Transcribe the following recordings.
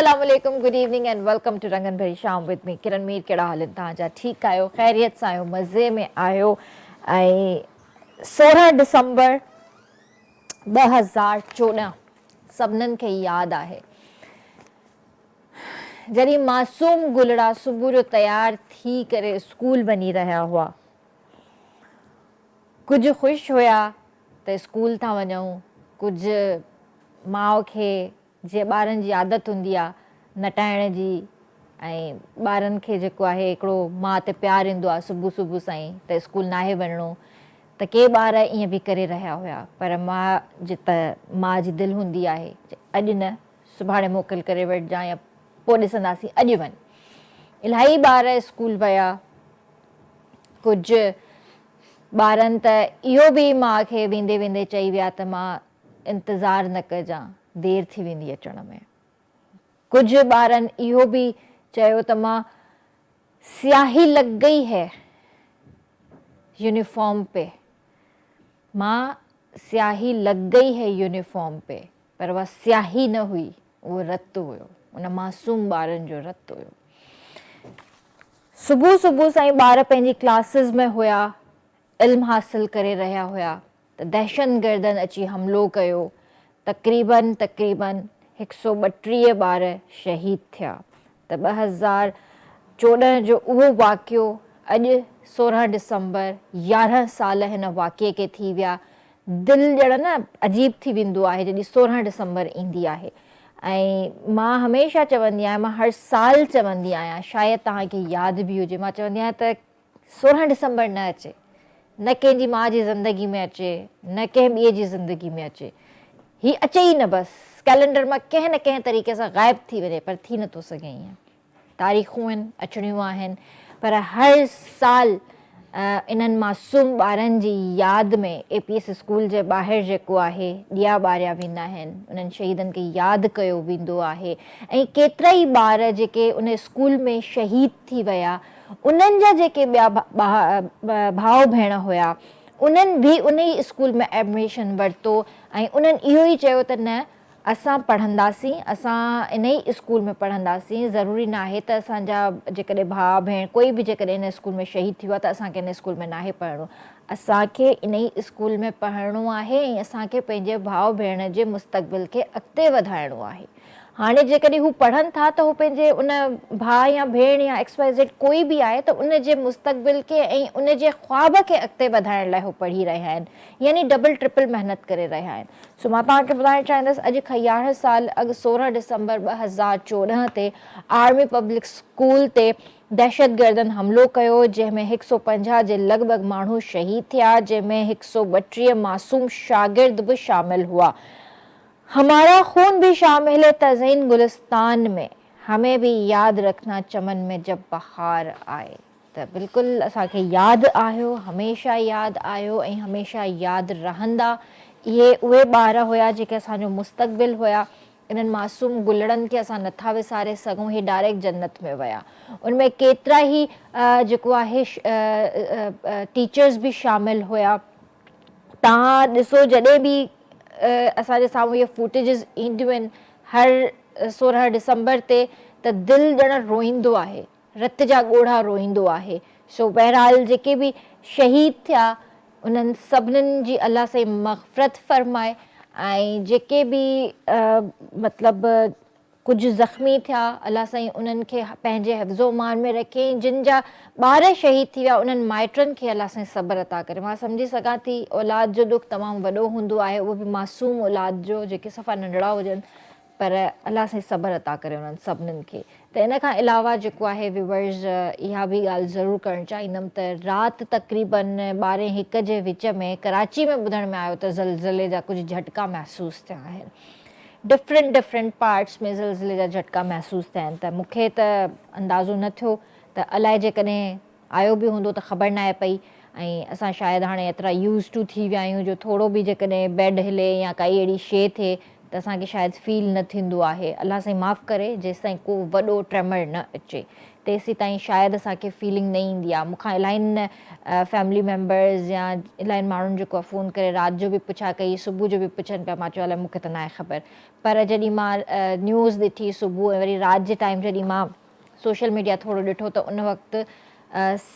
अस्सलाम वालेकुम, good evening and welcome to Rangon Bhari Shaam with me किरण मीर। कहिड़ा हाल तव्हांजा? ठीकु आहियो? ख़ैरियत सां आहियो? मज़े में आहियो? ऐं 16 डिसंबर 2014 सभिनीनि खे यादि आहे जॾहिं मासूम गुलड़ा सुबुह जो तयारु थी करे स्कूल वञी रहिया हुआ। कुझु ख़ुशि हुया त स्कूल था वञूं, कुझु माउ खे जीअं ॿारनि जी आदत हूंदी आहे नटाइण जी, ऐं ॿारनि खे जेको आहे हिकिड़ो माउ ते प्यारु ईंदो आहे सुबुह सुबुह सां ई त स्कूल नाहे वञिणो, त के ॿार ईअं बि करे रहिया हुया। पर माउ जी दिलि हूंदी आहे अॼु न सुभाणे मोकिल करे वठिजांइ या पोइ ॾिसंदासीं, अॼु वञ। इलाही ॿार स्कूल विया, कुझु ॿारनि त इहो बि माउ खे वेंदे वेंदे चई विया त मां इंतज़ारु न कजां, देरि थी वेंदी अचण में। कुझु ॿारनि इहो बि चयो त मां स्याही लग गई है यूनिफॉर्म पे, मां स्याही लग गई है यूनिफॉर्म पे, पर उहा स्याही न हुई, उहो रतु हुयो, उन मासूम ॿारनि जो रतु हुयो। सुबुह सुबुह सां ई ॿार पंहिंजी क्लासिस में हुया, इल्मु हासिल करे रहिया हुया त दहशतगर्दनि अची हमिलो कयो। तक़रीबन 132 ॿार शहीद थिया। त 2014 जो उहो वाक़ियो अॼु 16 डिसंबर 11 साल हिन वाक़िए खे थी विया। दिलि ॼण न अजीब थी वेंदो आहे जॾहिं 16 डिसंबर ईंदी आहे। ऐं मां हमेशह चवंदी आहियां, मां हर साल चवंदी आहियां, शायदि तव्हांखे यादि बि हुजे, मां चवंदी आहियां त 16 डिसंबर न अचे, न कंहिंजी माउ जी ज़िंदगी में अचे, न कंहिं ॿिए जी ज़िंदगी में अचे, ही अचे ई न, बसि कैलेंडर मां कंहिं न कंहिं तरीक़े सां ग़ाइबु थी वञे, पर थी नथो सघे ईअं। तारीख़ूं आहिनि, अचणियूं आहिनि, पर हर साल इन्हनि मासूम ॿारनि जी यादि में APS स्कूल जे ॿाहिरि जेको आहे ॾिया ॿारिया वेंदा आहिनि, उन्हनि शहीदनि खे यादि कयो वेंदो आहे। ऐं केतिरा ई ॿार जेके उन स्कूल में शहीद थी विया, उन्हनि जा जेके ॿिया भाउ भेण हुया, उन्हनि बि उन ई स्कूल में एडमिशन वरितो ऐं उन्हनि इहो ई चयो त न असां पढ़ंदासीं, असां इन ई स्कूल में पढ़ंदासीं। ज़रूरी न आहे त असांजा जेकॾहिं भाउ भेण कोई बि जेकॾहिं इन स्कूल में शहीद थी वियो आहे त असांखे इन स्कूल में नाहे पढ़णो, असांखे इन ई स्कूल में पढ़णो आहे ऐं असांखे पंहिंजे भाउ भेण जे मुस्तक़बिल खे अॻिते वधाइणो आहे। हाणे जेकॾहिं हू पढ़नि था त हू पंहिंजे उन भाउ या भेण या XYZ कोई बि आहे त उन जे मुस्तक़बिल खे ऐं उन जे ख़्वाब खे अॻिते वधाइण लाइ हू पढ़ी रहिया आहिनि, यानी डबल ट्रिपल महिनत करे रहिया आहिनि। सो मां तव्हांखे ॿुधाइणु चाहींदसि, अॼु खां 11 साल अॻु 16 डिसंबर 2014 ते आर्मी पब्लिक स्कूल ते दहशतगर्दनि हमिलो कयो, जंहिंमें 150 जे लॻभॻि माण्हू शहीद थिया, जंहिंमें 132 मासूम शागिर्द बि शामिल हुआ। हमारा खून भी शामिल है तज़ीन गुलिस्तान में, हमें भी यादि रखना चमन में जब बहार आए। त बिल्कुलु असांखे यादि आहियो, हमेशह यादि आहियो ऐं हमेशह यादि रहंदा। इहे उहे ॿार हुया जेके असांजो मुस्तक़बिल हुया। इन्हनि मासूम गुलड़नि खे असां नथा विसारे सघूं, हे डायरेक्ट जन्नत में विया। उनमें केतिरा ई जेको आहे टीचर्स बि शामिलु हुया। तव्हां ॾिसो, जॾहिं बि असांजे साम्हूं इहे फुटेजिस ईंदियूं आहिनि हर 16 डिसंबर ते, त दिलि ॼण रोईंदो आहे, रत जा ॻोढ़ा रोईंदो आहे। सो बहरहाल जेके बि शहीद थिया उन्हनि सभिनीनि जी अलाह साईं मग़फ़िरत फ़रमाए, ऐं जेके बि मतिलबु कुझु ज़ख़्मी थिया, अलाह साईं उन्हनि खे पंहिंजे हिफ़्ज़ो मान में रखे। जिन जा ॿार शहीद थी विया उन्हनि माइटनि खे अलाह साईं सब्र अता करे। मां सम्झी सघां थी औलाद जो दुख तमामु वॾो हूंदो आहे, उहो बि मासूम औलाद जो, जेके सफ़ा नंढड़ा हुजनि, पर अलाह साईं सब्र अता करे उन्हनि सभिनीनि खे। त इन खां अलावा जेको आहे व्यूअर्स, इहा बि ॻाल्हि ज़रूरु करणु चाहींदमि त राति तक़रीबन 12-1 जे विच में कराची में ॿुधण में आयो त ज़लज़ले जा कुझु झटका महसूसु थिया आहिनि। डिफरेंट पार्ट्स में ज़लज़ले जा झटका महसूसु थिया आहिनि। त मूंखे त अंदाज़ो न थियो, त अलाए जेकॾहिं आयो बि हूंदो त ख़बर न आहे पई। ऐं असां शायदि हाणे एतिरा यूज़ टू थी विया आहियूं जो थोरो बि जेकॾहिं बेड हिले या काई अहिड़ी शइ थिए त असांखे शायदि फील न थींदो आहे। अलाह साईं माफ़ु करे जेसिताईं को वॾो ट्रेमर न अचे। तेसीं ताईं शायदि असांखे फीलिंग न ईंदी आहे। मूंखां इलाही फैमिली मेम्बर्स या इलाही माण्हुनि जेको आहे फ़ोन करे राति जो बि पुछा कई, सुबुह जो बि पुछनि पिया। मां चयो अलाए मूंखे त न आहे ख़बर, पर जॾहिं मां न्यूज़ ॾिठी सुबुह ऐं वरी राति जे टाइम जॾहिं मां सोशल मीडिया थोरो ॾिठो त उन वक़्तु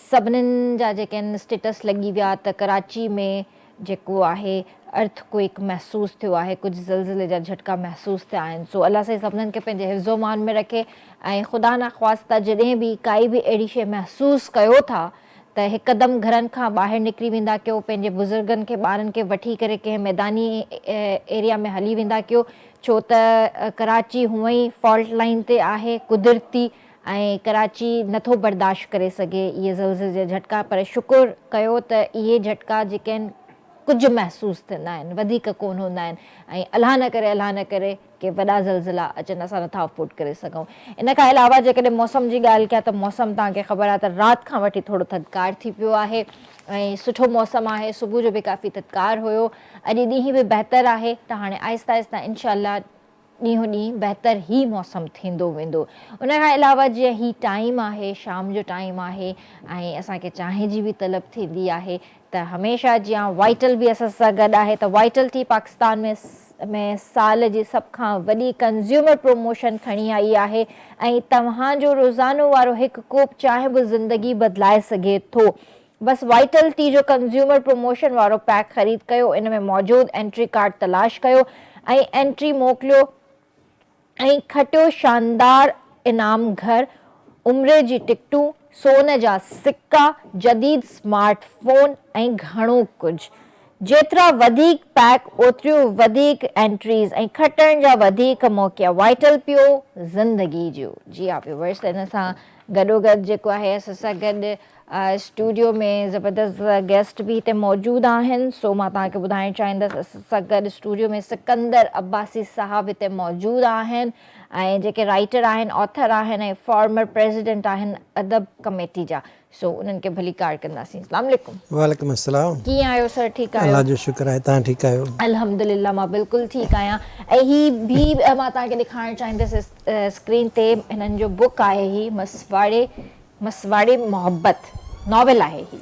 सभिनीनि जा जेके आहिनि स्टेटस लॻी विया त कराची में जेको आहे अर्थक्वेक महसूसु थियो आहे, कुझु ज़लज़ले जा झटका महसूसु थिया आहिनि। सो अलाह साईं सभिनीनि खे पंहिंजे हिफ़्ज़ो मान में रखे ऐं ख़ुदा न ख़्वास्ता जॾहिं बि काई बि अहिड़ी शइ महसूसु कयो था त हिकदमि घरनि खां ॿाहिरि निकिरी वेंदा कयो, पंहिंजे बुज़ुर्गनि खे ॿारनि खे वठी करे कंहिं मैदानी एरिया में हली वेंदा कयो, छो त कराची हूअं ई फॉल्ट लाइन ते आहे कुदरती ऐं कराची नथो बर्दाश्त करे सघे इहे ज़लज़ले जा झटका। पर शुकुरु कयो त इहे झटका जेके आहिनि कुझु महसूसु थींदा आहिनि, वधीक कोन हूंदा आहिनि ऐं अलाह न करे के वॾा ज़लज़ला अचनि, असां नथा अफोर्ड करे सघूं। इन खां अलावा जेकॾहिं मौसम जी ॻाल्हि कयां त मौसम तव्हांखे ख़बर आहे त राति खां वठी थोरो थधिकार थी पियो आहे ऐं सुठो मौसम आहे। सुबुह जो बि काफ़ी थधिकार हुयो, अॼु ॾींहुं बि बहितर आहे, त हाणे आहिस्ता आहिस्ता इनशाअल्लाह ॾींहों ॾींहुं बहितर ई मौसम थींदो वेंदो। उन खां अलावा जीअं ही टाइम आहे, शाम जो टाइम आहे ऐं असांखे चांहि जी बि तलब थींदी आहे, त हमेशह जीअं वाइटल बि असां सां गॾु आहे। त वाइटल टी पाकिस्तान में साल जी सभ खां वॾी कंज़्यूमर प्रमोशन खणी आई आहे ऐं तव्हांजो रोज़ानो वारो हिकु कोप चांहि बि ज़िंदगी बदिलाए सघे थो। बसि वाइटल टी जो कंज़्यूमर प्रमोशन वारो पैक ख़रीद कयो, इन में मौजूदु एंट्री कार्ड तलाश कयो ऐं एंट्री मोकिलियो ऐं खटियो शानदार इनाम घर, उमिरि जी टिकटूं, सोन जा सिक्का, जदीद स्मार्टफोन ऐं घणो कुझु। जेतिरा वधीक पैक ओतिरियूं वधीक एंट्रीज़ ऐं खटण जा वधीक मौक़ा। वाइटल पियो ज़िंदगी जो। जी हा व्यूअर्स, इन सां गॾोगॾु जेको आहे असां सां गॾु स्टूडियो में ज़बरदस्त गेस्ट बि हिते मौजूदु आहिनि। सो मां तव्हांखे ॿुधाइणु चाहींदसि असां सां गॾु स्टूडियो में सिकंदर अब्बासी साहब हिते मौजूदु आहिनि ऐं जेके राइटर आहिनि, ऑथर आहिनि ऐं फॉर्मर प्रेसिडेंट आहिनि अदब कमेटी जा। सो उन्हनि खे भली कार कंदासीं। अस्सलाम वालेकुम। वालेकुम अस्सलाम। कीअं आहियो सर? ठीकु आहियो? अल्लाह जो शुक्र आहे, तव्हां ठीकु आहियो? अल्हम्दुलिल्लाह मां बिल्कुलु ठीकु आहियां। ऐं ही बि मां तव्हांखे ॾेखारणु चाहींदसि स्क्रीन ते, हिननि जो बुक आहे ही मसवाड़ी मोहब्बत, नॉवेल आहे ही।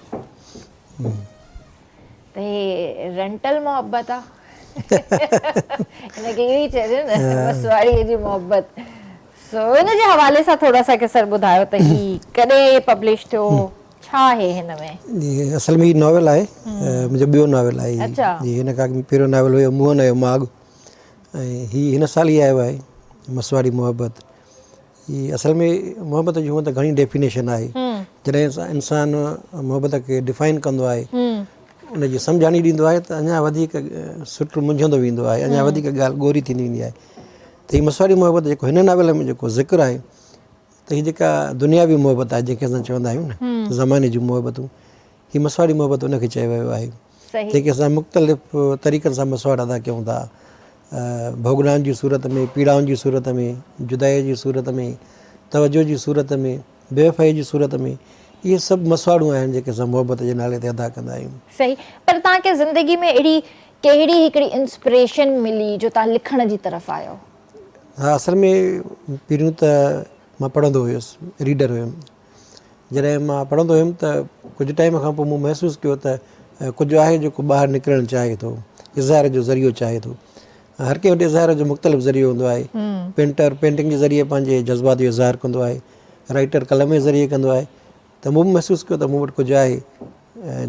त हे रेंटल मोहब्बत आहे, हिनखे इहो ई चइजे न, मसवाड़ीअ जी मोहब्बत। सो हिन जे हवाले सां थोरा असांखे सर ॿुधायो त ही कॾहिं पब्लिश थियो, छा आहे हिन में? जी असल में ही नॉवेल आहे, मुंहिंजो ॿियो नॉवेल आहे। अच्छा। जी हिन खां पहिरियों नॉवेल हुयो मुंहं जो माॻ ऐं ही हिन साल ई आयो आहे मसवाड़ी मोहब्बत। ही असल में मोहब्बत जी हूअं त घणी डेफिनेशन आहे। जॾहिं इंसान मोहब्बत खे डिफाइन कंदो आहे, उनजी सम्झाणी ॾींदो आहे त अञा वधीक सुठो मुंझंदो वेंदो आहे, अञा वधीक ॻाल्हि ॻोरी थींदी वेंदी आहे। त हीअ मसवाड़ी मोहब्बत जेको हिन नॉवेल में जेको ज़िक्र आहे, त हीअ जेका दुनियावी मोहब्बत आहे जंहिंखे असां चवंदा आहियूं न, ज़माने जूं मोहबतूं, हीअ मसवाड़ी मोहब्बत उनखे चयो वियो आहे। जेके असां मुख़्तलिफ़ तरीक़नि सां मसवाड़ अदा कयूं था, भोगड़ान जी सूरत में, पीड़ाउनि जी सूरत में, जुदाई जी सूरत में, तवजो जी सूरत में, बेवफ़ाई जी सूरत में, इहे सभु मसवाड़ूं आहिनि जेके असां मोहब्बत जे नाले ते अदा कंदा आहियूं। सही। पर तव्हांखे ज़िंदगी में अहिड़ी कहिड़ी हिकिड़ी इंस्पिरेशन मिली जो तव्हां लिखण जी तरफ़ आयो? हा, असल में पहिरियों त मां पढ़ंदो हुयुसि, रीडर हुयुमि। जॾहिं मां पढ़ंदो हुयुमि त कुझु टाइम खां पोइ मूं महसूसु कयो त कुझु आहे जेको ॿाहिरि निकिरणु चाहे थो, इज़हार जो ज़रियो चाहे थो। हर कंहिं वटि इज़हार जो मुख़्तलिफ़ ज़रियो हूंदो आहे। पेंटर पेंटिंग जे ज़रिए पंहिंजे जज़्बात जो इज़हार कंदो आहे, राइटर कलम जे ज़रिए कंदो आहे। त मूं बि महसूसु कयो त मूं वटि कुझु आहे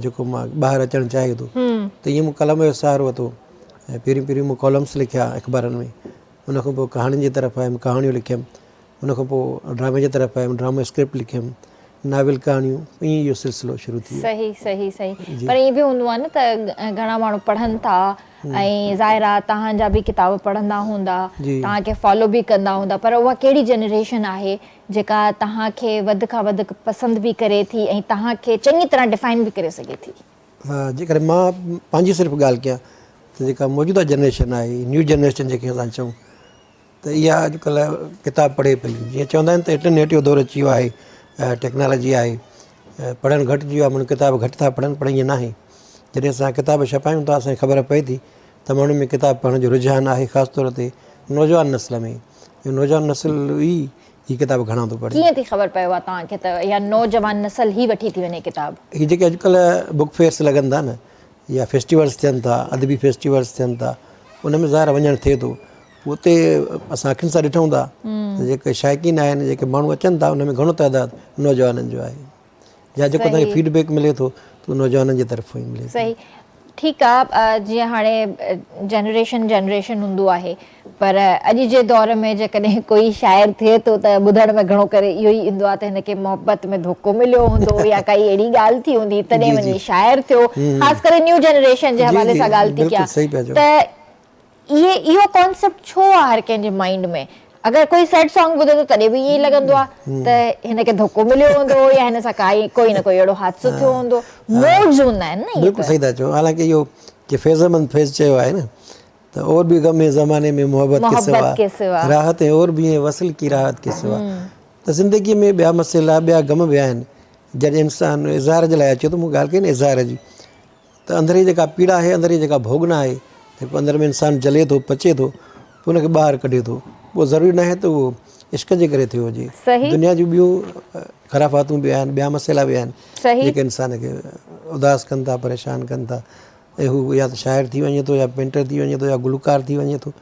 जेको मां ॿाहिरि अचणु चाहे थो। त ईअं मूं कलम जो सहारो वरितो ऐं पहिरियों मूं कॉलम्स लिखिया अख़बारनि में, उनखां पोइ कहाणियुनि जी तरफ़ आयुमि, कहाणियूं लिखियमि। उनखां पोइ ड्रामे जी तरफ़ आयुमि, ड्रामो स्क्रिप्ट लिखियमि, नाविल कहाणियूं, ईअं इहो सिलसिलो शुरू थी वियो। सही सही सही। पर ईअं बि हूंदो आहे न त घणा माण्हू पढ़नि था ऐं ज़ाहिर आहे तव्हांजा बि किताब पढ़ंदा हूंदा, तव्हांखे फॉलो बि कंदा हूंदा, पर उहा कहिड़ी जनरेशन आहे जेका तव्हांखे वधि खां वधीक पसंदि बि करे थी ऐं तव्हांखे चङी तरह डिफाइन बि करे सघे थी? हा, जेकॾहिं मां पंहिंजी सिर्फ़ु ॻाल्हि कयां त जेका मौजूदा जनरेशन आहे, न्यू जनरेशन जेके असां चऊं, त इहा अॼुकल्ह किताब पढ़े पई। जीअं चवंदा आहिनि त इंटरनेट जो दौरु अची वियो आहे, टेक्नोलॉजी आहे, पढ़णु घटिजी वियो आहे, माण्हू किताब घटि था पढ़नि, पर ईअं न आहे। जॾहिं असां किताब छपायूं था असांखे ख़बर पए थी त माण्हुनि में किताब पढ़ण जो रुझान आहे, ख़ासि तौर ते नौजवान नस्ल में। नौजवान नस्ल ई हीअ किताब घणा थो पढ़े। कीअं थी ख़बर पियो आहे तव्हांखे त या नौजवान नसल ही वठी थी वञे किताब? हीअ जेके अॼुकल्ह बुक फेयर्स लॻनि था न या फेस्टिवल्स थियनि था, अदबी फेस्टिवल्स थियनि था, उन में ज़ाहिर वञणु थिए थो। पोइ उते असां अखियुनि सां ॾिठूं था त जेके शाइक़ीन आहिनि, जेके माण्हू अचनि था, उन में घणो तइदादु नौजवाननि जो आहे, या जेको तव्हांखे फीडबैक मिले थो त नौजवाननि जी तरफ़ ई मिले थो। सही, ठीकु आहे। जीअं हाणे जनरेशन हूंदो आहे, पर अॼु जे दौर में जेकॾहिं कोई शाइर थिए थो त ॿुधण में घणो करे इहो ई ईंदो आहे त हिनखे मोहबत में धोखो मिलियो हूंदो या काई अहिड़ी ॻाल्हि थी हूंदी तॾहिं वञी शाइर थियो। ख़ासि करे न्यू जनरेशन जे हवाले सां ॻाल्हि थी कयां त इहो कॉन्सेप्ट छो आहे हर कंहिंजे माइंड में? अगरि कोई सैड सॉन्ग ॿुधे थो तॾहिं बि ईअं ई लॻंदो आहे त हिनखे धोखो मिलियो हूंदो या हिन सां कोई न कोई अहिड़ो हादसो थियो हूंदो। मूड्स हूंदा आहिनि न। बिल्कुलु सही था चओ। हालांकि इहो जे फैज़मंद फैज़ चयो आहे न त और भी गम ज़माने में मोहब्बत के सिवा राहत है और भी है वसल की राहत के सिवा। त ज़िंदगीअ में ॿिया मसइला, ॿिया गम बि आहिनि। जॾहिं इंसानु इज़हार जे लाइ अचे थो, मूं ॻाल्हि कई न इज़हार जी, त अंदरि जी जेका पीड़ा आहे, अंदरि जी जेका भोगना आहे, जेको अंदरि में इंसानु जले थो, पचे थो, पोइ उनखे ॿाहिरि कढे थो। उहो ज़रूरी न आहे त उहो इश्क जे करे थियो हुजे। दुनिया जूं ॿियूं ख़राफ़ातूं बि आहिनि, ॿिया मसइला बि आहिनि जेके इंसान खे उदास कनि था, परेशान कनि था। ऐं हू या त शाइर थी वञे थो, या पेंटर थी वञे थो, या गुलकार थी वञे थो,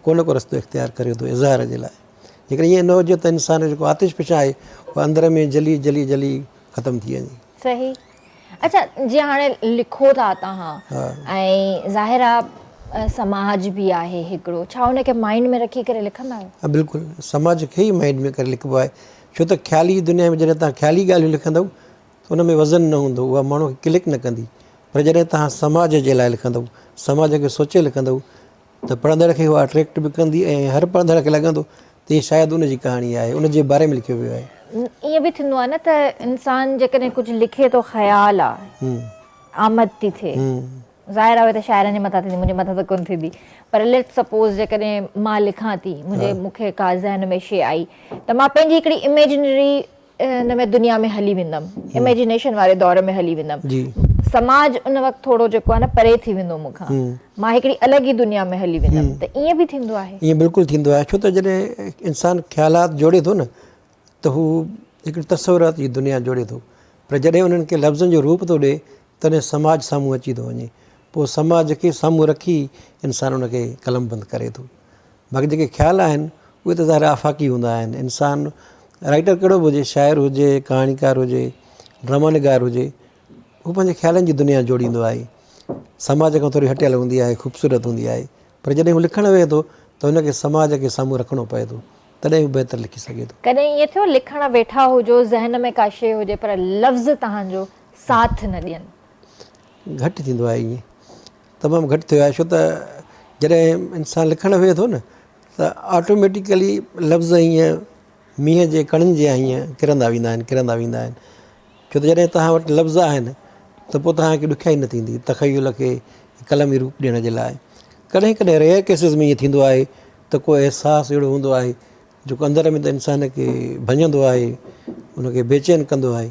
को न को रस्तो इख़्तियार करे थो इज़हार जे लाइ। जेकॾहिं ईअं न हुजे त इंसान जो जेको आतिश पिछा आहे उहो अंदर में जली जली जली ख़तमु थी वञे। सही। अच्छा, जीअं हाणे लिखो था तव्हां ऐं ज़ाहिर आहे समाज बि आहे हिकिड़ो, छा हुनखे माइंड में रखी करे लिखंदा आहियो? हा बिल्कुलु, समाज खे ई माइंड में करे लिखिबो आहे। छो त ख़्याली दुनिया में जॾहिं तव्हां ख़्याली ॻाल्हियूं लिखंदव त उन में वज़न न हूंदो, उहा माण्हू खे क्लिक न कंदी। पर जॾहिं तव्हां समाज जे लाइ लिखंदव, समाज खे सोचे लिखंदव त पढ़ंदड़ खे उहा अट्रैक्ट बि कंदी ऐं हर पढ़ंदड़ खे लॻंदो त हीअ शायदि उनजी कहाणी आहे, उनजे बारे में लिखियो वियो आहे। ईअं बि थींदो आहे न त इंसानु जेकॾहिं कुझु लिखे थो, ख़्याल आहे, आमद थी थिए, ज़ाहिर आहे त शाइरनि जे मथां थींदी, मुंहिंजे मथां त कोन थींदी, पर लेट सपोज़ जेकॾहिं मां लिखां थी, मूंखे का ज़हन में शइ आई त मां पंहिंजी हिकिड़ी इमेजिनरी हिन में दुनिया में हली वेंदमि, इमेजिनेशन वारे दौर में हली वेंदमि। समाज उन वक़्तु थोरो जेको आहे न परे थी वेंदो मूंखां, मां हिकिड़ी अलॻि ई दुनिया में हली वेंदमि। त ईअं बि थींदो आहे? ईअं बिल्कुलु थींदो आहे। छो त जॾहिं इंसानु ख़्यालात जोड़े थो न त हू हिकिड़ी तसवुरात जी दुनिया जोड़े थो, पर जॾहिं उन्हनि खे लफ़्ज़नि जो रूप थो ॾिए तॾहिं समाज साम्हूं अची थो वञे। पोइ समाज खे साम्हूं रखी इंसानु उनखे कलमबंदि करे थो। बाक़ी जेके ख़्याल आहिनि उहे त ज़ाहिर आफ़ाक़ी हूंदा आहिनि। इंसानु राइटर कहिड़ो बि हुजे, शाइर हुजे, कहाणीकार हुजे, ड्रामा निगार हुजे, हू पंहिंजे ख़्यालनि जी दुनिया जोड़ींदो आहे। समाज खां थोरी हटियल हूंदी आहे, ख़ूबसूरत हूंदी आहे, पर जॾहिं हू लिखणु वेहे थो त हुनखे समाज खे साम्हूं रखिणो पए थो, तॾहिं हू बहितर लिखी सघे थो। कॾहिं ईअं थियो लिखणु वेठा हुजो, ज़हन में का शइ हुजे पर लफ़्ज़ तव्हांजो साथ न ॾियनि? घटि थींदो आहे, ईअं तमामु घटि थियो आहे। छो त जॾहिं इंसानु लिखणु वेहे थो न त ऑटोमेटिकली लफ़्ज़ हीअं मींहं जे कणनि जे हीअं किरंदा वेंदा आहिनि, किरंदा वेंदा आहिनि। छो त जॾहिं तव्हां वटि लफ़्ज़ आहिनि त पोइ तव्हांखे ॾुखियाई न थींदी तख़य्युल खे कलमी रूप ॾियण जे लाइ। कॾहिं कॾहिं रेयर केसिस में ईअं थींदो आहे त को अहसासु अहिड़ो हूंदो आहे जेको अंदर में त इंसान खे भञंदो आहे, उनखे बेचैन कंदो आहे,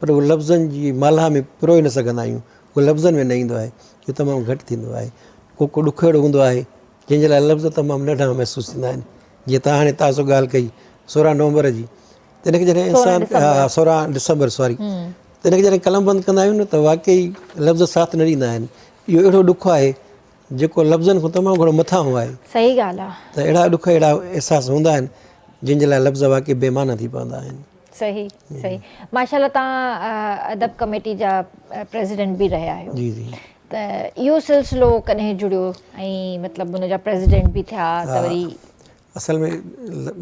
पर उहो लफ़्ज़नि जी माला में पिरोए न सघंदा आहियूं, उहो लफ़्ज़नि में न ईंदो आहे। इहो तमामु घटि थींदो आहे। को ॾुख अहिड़ो हूंदो आहे जंहिंजे लाइ लफ़्ज़ तमामु नंढा महसूसु थींदा आहिनि। जीअं तव्हां हाणे ताज़ो ॻाल्हि कई 16 नवंबर जी, त हिनखे जॾहिं इंसानु 16 डिसंबर सॉरी, त हिनखे जॾहिं कलमबंदि कंदा आहियूं न त वाक़ई लफ़्ज़ साथ न ॾींदा आहिनि। इहो अहिड़ो ॾुखु आहे जेको लफ़्ज़नि खां तमामु घणो मथां आहे। सही ॻाल्हि आहे। त अहिड़ा ॾुख, अहिड़ा अहसास हूंदा आहिनि जंहिंजे लाइ लफ़्ज़ वाक़ई बेमाना थी पवंदा आहिनि। सही सही। माशाल्लाह, तव्हां अदब कमेटी जा प्रेसिडेंट बि रहिया आहियो। जी जी। त इहो सिलसिलो कॾहिं जुड़ियो ऐं मतिलबु हुनजा प्रेसिडेंट बि थिया त वरी? असल में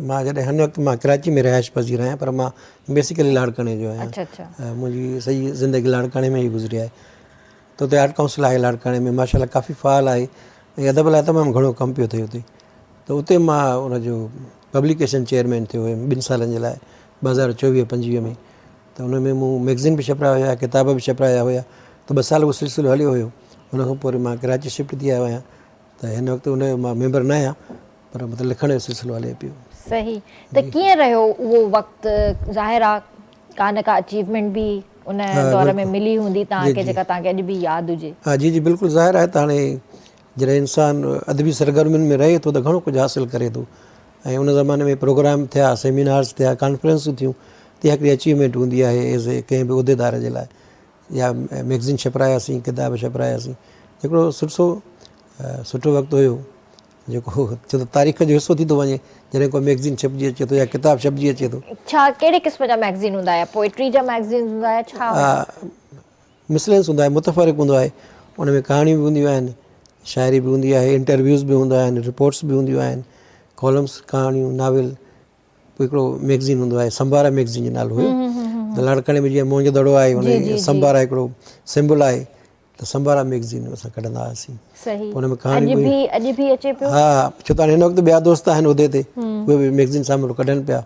मां जॾहिं हिन वक़्तु मां कराची में रहाइश पज़ीर आहियां, पर मां बेसिकली लाड़काने जो आहियां। मुंहिंजी सॼी ज़िंदगी लाड़काने में ई गुज़री आहे। त हुते आर्ट काउंसिल आहे लाड़काने में, माशाल्लाह काफ़ी फ़ाल आहे ऐं अदब लाइ तमामु घणो कमु पियो थिए हुते। त उते मां हुनजो पब्लिकेशन चेयरमैन थियो हुयुमि 2 सालनि जे लाइ, 2024-25 में। त हुन में मूं मैगज़ीन बि छपाया हुया, किताब बि छपाया हुया। त 2 साल उहो सिलसिलो हलियो हुयो। हुन खां पोइ मां कराची शिफ्ट थी आयो आहियां। त हिन वक़्तु हुनजो मां मेंबर न आहियां, पर मतिलबु लिखण जो सिलसिलो हले पियो। सही। त कीअं रहियो उहो वक़्तु? ज़ाहिर आहे का न का अचीवमेंट बि उन दौर में मिली हूंदी तव्हांखे, जेका तव्हांखे अॼु बि यादि हुजे? हा जी जी, बिल्कुलु। ज़ाहिर आहे त हाणे जॾहिं इंसानु अदबी सरगर्मियुनि में रहे थो त घणो कुझु हासिलु करे थो। ऐं उन ज़माने में प्रोग्राम थिया, सेमिनार्स थिया, कॉन्फ्रेंसूं थियूं, त हिकिड़ी अचीवमेंट हूंदी आहे एज़ ए कंहिं बि उहिदेदार जे लाइ। या मैगज़ीन छपारायासीं, किताब छपारायासीं, हिकिड़ो सुठो वक़्तु हुयो जेको छो त तारीख़ जो हिसो थी थो वञे जॾहिं को मैगज़ीन छपिजी अचे थो या किताब छपिजी अचे थो। छा कहिड़े क़िस्म जा मैगज़ीन हूंदा हुआ? पोइट्री जा मैगज़ीन हूंदा हुआ छा? मिसलेंस हूंदो आहे, मुतफ़रिक़ हूंदो आहे। उन में कहाणियूं बि हूंदियूं आहिनि, शाइरी बि हूंदी आहे, इंटरव्यूज़ बि हूंदा आहिनि, रिपोर्ट्स बि हूंदियूं आहिनि, कॉलम्स, कहाणियूं, नाविल। पोइ हिकिड़ो मैगज़ीन हूंदो आहे, संबारा मैगज़ीन जो नालो हुयो। त लाड़काणे में जीअं मोंज दड़ो आहे, उन संबारा हिकिड़ो सिंबल आहे, त संबारा मैगज़ीन असां कढंदा हुआसीं। सही। हुन में कहाणी अॼु बि अचे पियो? हा, छो त हाणे हिन वक़्तु ॿिया दोस्त आहिनि उहिदे ते, उहे बि मैगज़ीन साम्हूं कढनि पिया।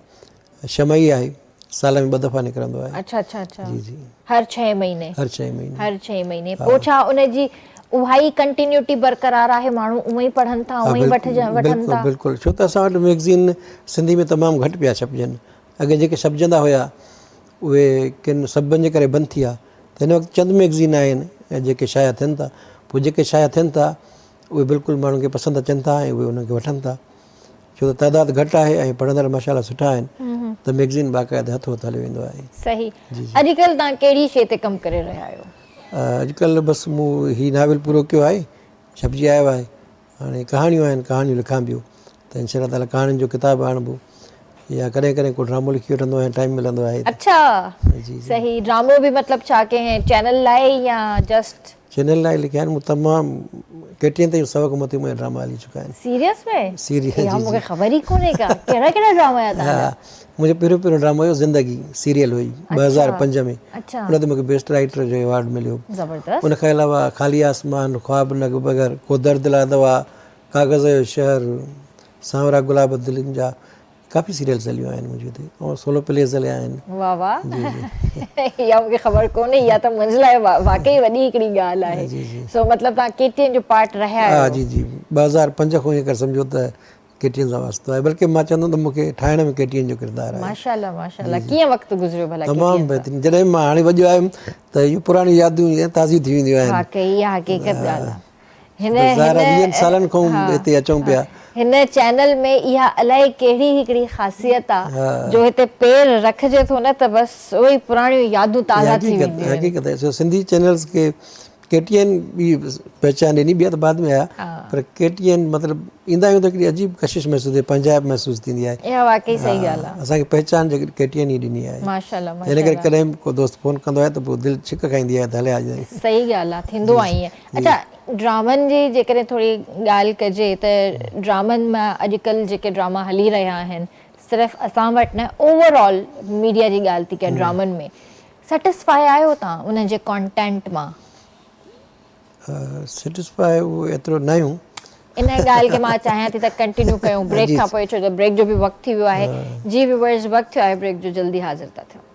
शमई आहे, साल में 2 दफ़ा निकिरंदो आहे। अच्छा अच्छा अच्छा। जी जी। हर 6 महीने? हर 6 महीने। हर 6 महीने। पोइ छा उनजी उहा ई कंटिन्यूटी बरक़रार आहे? माण्हू उहो ई पढ़नि था, उहो ई वठनि था? बिल्कुलु, छो त असां वटि मैगज़ीन सिंधी में तमामु घटि पिया छपिजनि। अॻे जेके छपिजंदा हुया उहे किन सबबनि जे करे बंदि थी विया। त हिन वक़्तु चंद मैगज़ीन आहिनि ऐं जेके शाया थियनि था। पोइ जेके शाया थियनि था उहे बिल्कुलु माण्हुनि खे पसंदि अचनि था ऐं उहे उन्हनि खे वठनि था। छो त तइदाद घटि आहे ऐं पढ़ंदड़ माशाअल्लाह सुठा आहिनि, त मैगज़ीन बाक़ाइदा हथो हथ हली वेंदो आहे। सही। अॼुकल्ह तव्हां कहिड़ी शइ ते कमु करे रहिया आहियो? अॼुकल्ह बसि मूं हीउ नाविल पूरो कयो आहे, छपिजी आयो आहे। हाणे कहाणियूं आहिनि, कहाणियूं लिखां पियो, त इंशाअल्लाह ताला कहाणियुनि जो किताबु आणिबो, या कॾहिं कॾहिं को ड्रामो लिखी वठंदो आहियां, टाइम मिलंदो आहे। अच्छा, सही। ड्रामो भी मतलब छा के चैनल लाइ या जस्ट? चैनल लाइ लिखिया आहिनि। मूं तमामु केतिरनि ताईं 100 खां मथे मुंहिंजा ड्रामा हली चुका आहिनि। सीरियस में? सीरियस। यार मूंखे ख़बर ई कोन्हे का कहिड़ा कहिड़ा ड्रामा या था? हा, मुंहिंजो पहिरियों ड्रामो हुयो ज़िंदगी, सीरियल हुई 2005 में। अच्छा। उन ते मूंखे बेस्ट राइटर जो अवार्ड मिलियो। ज़बरदस्त। उन खां अलावा खाली आसमान, ख्वाब नग बगर, को दर्द ला दवा, कागज़ जो शहर, सांवरा गुलाब दिलनि जा, काफ़ी सीरियल्स हलियूं आहिनि मुंहिंजे हिते, ऐं सोलो प्लेस हलिया आहिनि। वाह वाह। इहा मूंखे ख़बर कोन्हे, इहा त मुंहिंजे लाइ वाक़ई वॾी हिकिड़ी ॻाल्हि आहे। सो मतिलबु तव्हां केतिरनि जो पार्ट रहिया आहियो? हा जी जी, 2005 खां ईअं करे सम्झो त केटियन सां वास्तो आहे, बल्कि मां चवंदुमि त मूंखे ठाहिण में केटियन जो किरदारु आहे। माशाल्लाह माशाल्लाह। कीअं वक़्तु गुज़रियो भला? तमामु बहितरीनु। जॾहिं मां हाणे वॾो आयुमि त इहे पुराणी यादियूं ताज़ियूं थी वेंदियूं आहिनि। वाक़ई इहा हक़ीक़त ॻाल्हि आहे। हिन 20 सालनि खां हिते अचूं पिया। हिन चैनल में इहा अलाए कहिड़ी हिकिड़ी ख़ासियत आहे जो हिते पेर रखिजे थो न त बसि उहे पुराणियूं यादूं ताज़ा थी वेंदियूं आहिनि। हक़ीक़त आहे। सिंधी चैनल्स खे केटीएन बि पहचान ॾिनी, ॿिया त बाद में आया, पर केटीएन मतिलबु ईंदा आहियूं त हिकिड़ी अजीब कशिश महसूसु थिए, पंजाब महसूसु थींदी आहे। इहा वाक़ई सही ॻाल्हि आहे। असांखे पहचान जेकी केटीएन ई ॾिनी आहे। माशाल्लाह हिन करे कॾहिं को दोस्त फ़ोन कंदो आहे त पोइ दिलि छिक खाईंदी आहे त हले आ। सही ॻाल्हि आहे, थींदो आहे ईअं। अच्छा, ड्रामनि जी जेकॾहिं थोरी ॻाल्हि कजे त ड्रामनि मां अॼुकल्ह जेके ड्रामा हली रहिया आहिनि, सिर्फ़ु असां वटि न, ओवरऑल मीडिया जी ॻाल्हि थी कयां, ड्रामनि में सेटिस्फाई आहियो तव्हां उन्हनि जे कॉन्टेंट मां? सेटिस्फाई उहो एतिरो न आहियूं। इन ॻाल्हि खे मां चाहियां थी त कंटिन्यू कयूं ब्रेक खां पोइ, छो त ब्रेक जो बि वक़्तु थी वियो आहे। जी व्यूअर्स, वक़्तु थियो आहे ब्रेक जो, जल्दी हाज़िर था थियूं।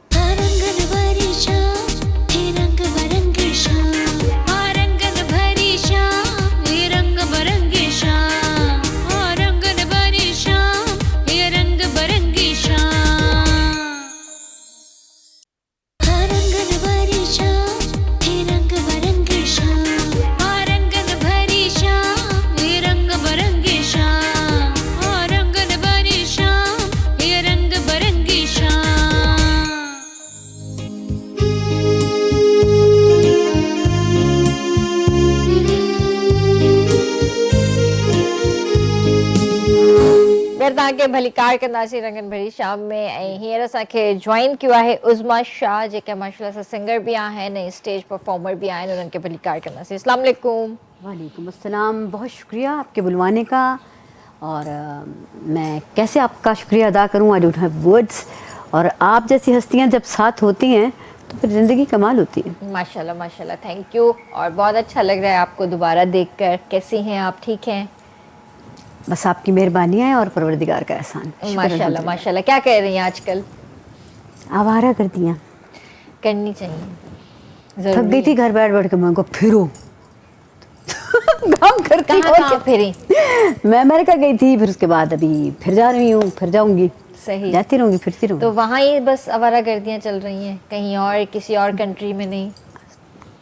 तव्हांखे भली कार कंदासीं रंगन भरी शाम में। ऐं हींअर असांखे जॉइन कयो आहे उज़मा शाह, जेके माशाल्लाह सां सिंगर भी आहिनि ऐं स्टेज परफॉर्मर भी आहिनि। उन्हनि खे भली कार कंदासीं। अस्सलाम वालेकुम। वालेकुम अस्सलाम। बहुत शुक्रिया आपके बुलवाने का, और मैं कैसे आपका शुक्रिया अदा करूँ, आई डोंट हैव वर्ड्स। और आप जैसी हस्तियाँ जब साथ होती हैं तो फिर ज़िंदगी कमाल होती है। माशाल्लाह माशाल्लाह, थैंक यू। और बहुत अच्छा लग रहा है आपको दोबारा देखकर। कैसी हैं आप? ठीक हैं? बस आपकी मेहरबानी है और परवरदिगार का एहसान। माशाल्लाह माशाल्लाह। क्या कह रही हैं आजकल? आवारा करतियाँ करनी चाहिए। थक गई थी घर बैठ बैठ के, मैं को फिरो काम करती। कहाँ फिरी? मैं अमेरिका गई थी, फिर उसके बाद अभी फिर जा रही हूँ, फिर जाऊँगी। सही। जाती रहूँगी, फिरती रहूँगी। तो वहाँ ही बस आवारागर्दियाँ चल रही हैं, कहीं और किसी और कंट्री में नहीं?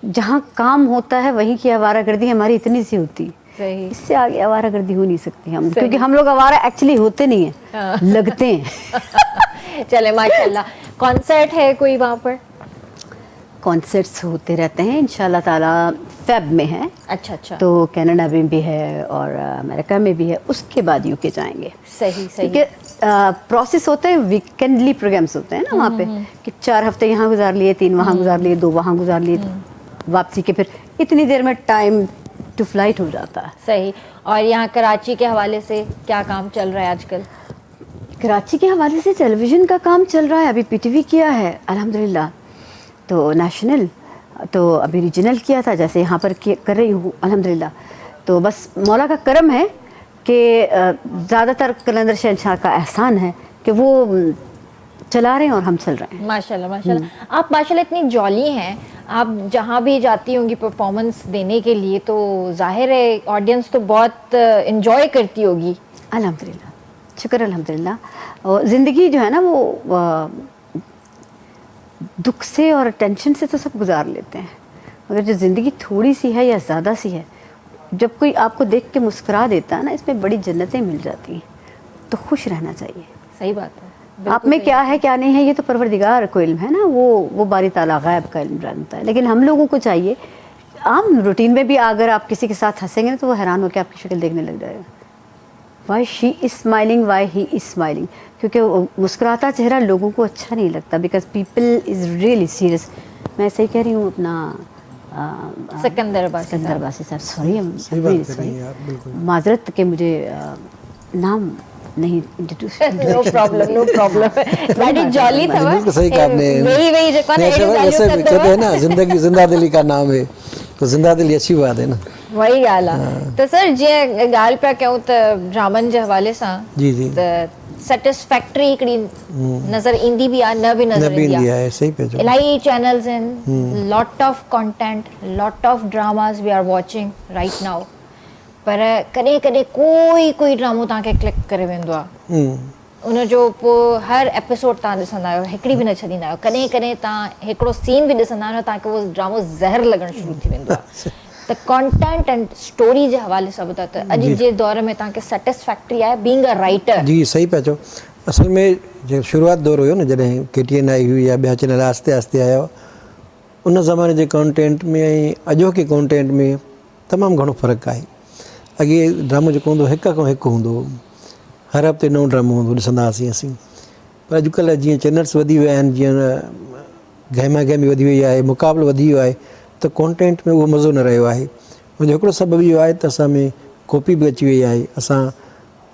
जहाँ काम होता है वहीं की आवारागर्दी हमारी इतनी सी होती। सही। इससे आगे आवारागर्दी हो नहीं सकती हम, क्योंकि हम लोग आवारा एक्चुअली होते नहीं हैं, लगते हैं। चले माशाल्लाह। कॉन्सर्ट है कोई वहाँ पर? कॉन्सर्ट्स होते रहते हैं इंशाल्लाह ताला। फेब में है, अच्छा अच्छा। तो कनाडा में भी है और अमेरिका में भी है, उसके बाद यूके जाएंगे। सही सही। क्योंकि प्रोसेस होता है, वीकेंडली प्रोग्राम्स होते हैं ना वहाँ पे, कि 4 हफ्ते यहाँ गुजार लिए, 3 वहाँ गुजार लिए, 2 वहाँ गुजार लिए, वापसी के फिर इतनी देर में टाइम टू फ्लाइट हो जाता है। सही। और यहाँ कराची के हवाले से क्या काम चल रहा है आजकल? कराची के हवाले से टेलीविज़न का काम चल रहा है, अभी पीटीवी किया है अल्हम्दुलिल्लाह, तो नेशनल, तो अभी रीजनल किया था, जैसे यहाँ पर कर रही हूँ अल्हम्दुलिल्लाह। तो बस मौला का करम है कि ज़्यादातर कलंदर शहंशाह का एहसान है कि वो चला रहे हैं और हम चल रहे हैं। माशाल्लाह माशाल्लाह। आप माशाल्लाह इतनी जॉली हैं, आप जहाँ भी जाती होंगी परफॉर्मेंस देने के लिए, तो जाहिर है ऑडियंस तो बहुत इंजॉय करती होगी। अल्हम्दुलिल्लाह, शुक्र अल्हम्दुलिल्लाह। और ज़िंदगी जो है ना वो दुख से और टेंशन से तो सब गुजार लेते हैं, मगर जो ज़िंदगी थोड़ी सी है या ज़्यादा सी है, जब कोई आपको देख के मुस्कुरा देता है ना, इसमें बड़ी जन्नतें मिल जाती हैं। तो खुश रहना चाहिए। सही बात है। आप में क्या है क्या नहीं है ये तो परवरदिगार को इल्म है ना, वो बारी ताला गैब का इल्म जानता है। लेकिन हम लोगों को चाहिए, आम रूटीन में भी अगर आप किसी के साथ हंसेंगे तो वो हैरान होकर आपकी शक्ल देखने लग जाएगा। Why she is smiling, why he is smiling, क्योंकि मुस्कुराता चेहरा लोगों को अच्छा नहीं लगता, because people is really serious. मैं सही कह रही हूँ अपना सिकंदर बासी साहब, सॉरी सही बात कर रही हैं आप, बिल्कुल माजरत के मुझे नाम नहीं नो प्रॉब्लम नो प्रॉब्लम। बड़ी जॉली था। बिल्कुल सही कहा आपने। वही जो कौन ऐसे कहते हैं ना, जिंदगी जिंदा दिली का नाम है, तो जिंदा दिली अच्छी बात है ना। वही ॻाल्हि आहे। त सर जीअं ॻाल्हि पिया कयूं त ड्रामनि जे हवाले सां, जी जी, त सेटिस्फैक्टरी हिकिड़ी नज़र ईंदी बि आहे, न बि नज़र ईंदी इंडिया आहे। है, सही पे जो इलाही चैनल्स आहिनि, lot of content, lot of dramas we are watching right now, पर कॾहिं कॾहिं कोई ड्रामो तव्हांखे क्लिक करे वेंदो आहे, उनजो पोइ हर एपिसोड तव्हां ॾिसंदा आहियो, हिकिड़ी बि न छॾींदा आहियो। कॾहिं कॾहिं तव्हां हिकिड़ो सीन बि ॾिसंदा आहियो, तव्हांखे उहो ड्रामो ज़हर लॻणु शुरू थी वेंदो आहे। त कंटेंट एंड स्टोरी जे हवाले सां ॿुधायो त अॼु जे दौर में तव्हांखे सेटिस्फैक्टरी आहे बीइंग अ राइटर? जी सही पिया चओ। असल में जो शुरूआत दौर हुयो न, जॾहिं KTN आई हुई या ॿिया चैनल आस्ते आस्ते आया, उन ज़माने जे कॉन्टेंट में ऐं अॼोके कॉन्टेंट में तमामु घणो फ़र्क़ु आहे। अॻे ड्रामो जेको हूंदो हिक खां हिकु हूंदो, हर हफ़्ते नओं ड्रामो हूंदो, ॾिसंदा हुआसीं असीं। पर अॼुकल्ह जीअं चैनल्स वधी विया आहिनि, जीअं गहमा गहमी वधी वई आहे, मुक़ाबिलो वधी वियो आहे, त कॉन्टेंट में उहो मज़ो न रहियो आहे। मुंहिंजो हिकिड़ो सबबु इहो आहे त असां में कॉपी बि अची वई आहे, असां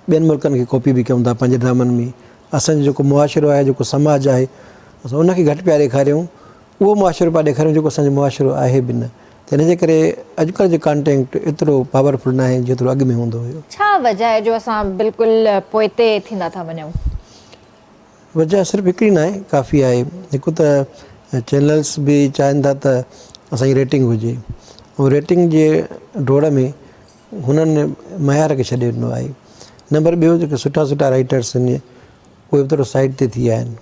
ॿियनि मुल्कनि खे कॉपी बि कयूं था पंहिंजे ड्रामनि में। असांजो जेको मुआशिरो आहे, जेको समाज आहे, असां उनखे घटि पिया ॾेखारियूं, उहो मुआशिरो पिया ॾेखारियूं जेको असांजो मुआशिरो आहे बि न। त हिन जे करे अॼुकल्ह जो कंटेंट एतिरो पावरफुल न आहे जेतिरो अॻु में हूंदो हुयो। छा वजह आहे जो असां बिल्कुलु पोइते थींदा था वञूं? वजह सिर्फ़ु हिकिड़ी न आहे, काफ़ी आहे। हिकु त चैनल्स बि चाहिनि था त असांजी रेटिंग हुजे, ऐं रेटिंग जे डोड़ में हुननि मयार खे छॾे ॾिनो आहे। नंबर ॿियो, जेके सुठा सुठा राइटर्स आहिनि उहे बि थोरो साइड ते थी विया आहिनि।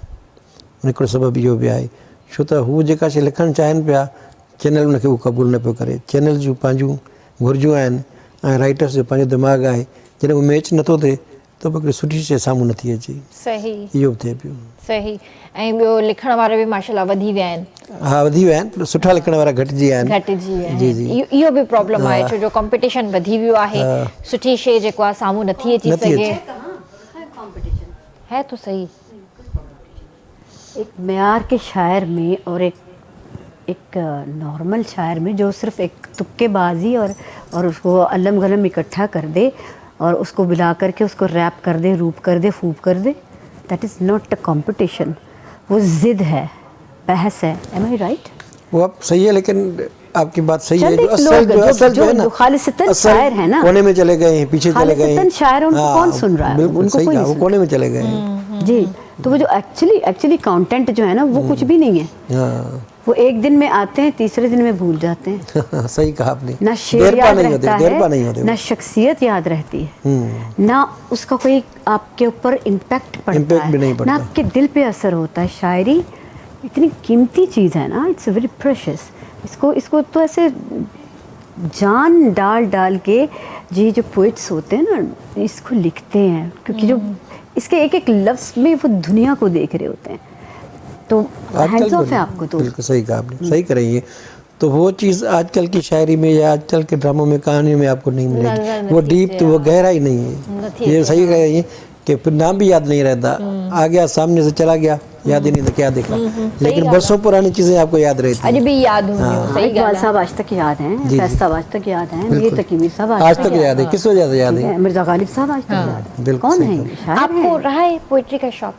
हिकिड़ो सबबु इहो बि आहे, छो त हू जेका शइ लिखणु चाहिनि पिया, चैनल उनखे उहो क़बूल न पियो करे। चैनल जूं पंहिंजूं घुरिजूं आहिनि ऐं राइटर्स जो पंहिंजो दिमाग़ु आहे, जॾहिं उहो मैच नथो थिए त पोइ हिकिड़ी सुठी शइ साम्हूं नथी अचे। सही, इहो बि थिए पियो। सही। ऐं ॿियो लिखण वारा बि माशाल्लाह वधी विया आहिनि। हा, वधी विया आहिनि, पर सुठा लिखण वारा घटिजी विया आहिनि। जी जी, इहो बि प्रॉब्लम आहे, छो जो कॉम्पिटिशन वधी वियो आहे, सुठी शइ जेको आहे साम्हूं नथी अची सघे। है तो सही। एक मेयार के शायर में और एक नॉर्मल शायर में जो सिर्फ एक तुक्केबाजी और उसको अलम गलम इकट्ठा कर दे और उसको मिला करके उसको रैप कर दे, रूप कर दे, फूब कर दे, that is not a competition. वो ज़िद है, बहस है। Am I right? वो आप सही है, लेकिन आपकी बात सही है। जो खालिसतन शायर है ना, कोने में चले गए हैं, पीछे चले गए हैं। खालिसतन शायर है, उनको कौन सुन रहा है? बिल्कुल सही कहा, वो कोने में चले गए हैं। जी, तो वो जो एक्चुअली कंटेंट जो है ना, वो कुछ भी नहीं है। वो एक दिन में आते हैं, तीसरे दिन में भूल जाते हैं। सही कहा आपने। ना शेर याद रहता है, ना शख्सियत याद रहती है, ना उसका कोई आपके ऊपर इम्पैक्ट पड़ता है, ना आपके दिल पे असर होता है। शायरी इतनी कीमती चीज़ है ना, इट्स वेरी प्रेशियस। इसको तो ऐसे जान डाल के जी जो पोइट्स होते हैं ना इसको लिखते हैं क्योंकि जो इसके एक एक लफ्ज़ में वो दुनिया को देख रहे होते हैं, तो हैंड्स ऑफ है आपको तो। बिल्कुल सही कहा आपने, सही करेंगे। तो वो चीज़ आजकल की शायरी में या आजकल के ड्रामों में, कहानियों में आपको नहीं मिलेगी। वो डीप, तो वो गहराई नहीं है। ये सही कह रही है कि फिर नाम भी याद नहीं रहता, आ गया सामने से चला गया, याद ही नहीं था क्या देखा, लेकिन बरसों पुरानी चीज़ें आपको याद रहती अभी हैं। भी याद होंगी। सही इकबाल साहब आज तक याद हैं, फैज साहब आज तक याद हैं, मीर तकी मीर साहब आज तक याद है। किस वजह से याद है? मिर्जा गालिब साहब आज तक याद हैं। बिल्कुल कौन सही है ये? शायर आपको हैं। रहा है पोइट्री का शौक?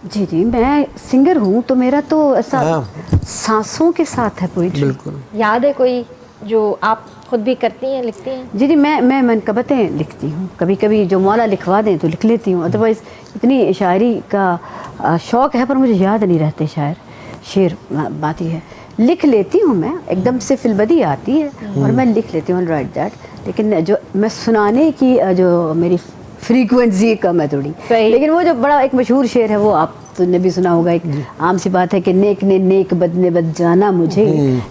जी जी, मैं सिंगर हूँ तो मेरा तो ऐसा हाँ। सांसों के साथ है पोइट्री। बिल्कुल। याद है कोई जो आप खुद भी करती हैं, लिखती हैं? जी जी, मैं मनकबतें लिखती हूँ, कभी कभी जो मौला लिखवा दें तो लिख लेती हूँ, अदरवाइज़ इतनी शायरी का शौक़ है पर मुझे याद नहीं रहते शायर शेर। बात ही है, लिख लेती हूँ मैं, एकदम से फिलबदी आती है और मैं लिख लेती हूँ, राइट दैट, लेकिन जो मैं सुनाने की जो मेरी फ्रीक्वेंसी कम है थोड़ी। लेकिन वो जो बड़ा एक मशहूर शेर है वो आप तो ने भी सुना होगा, एक आम सी बात है कि नेक ने नेक बद ने बद जाना मुझे,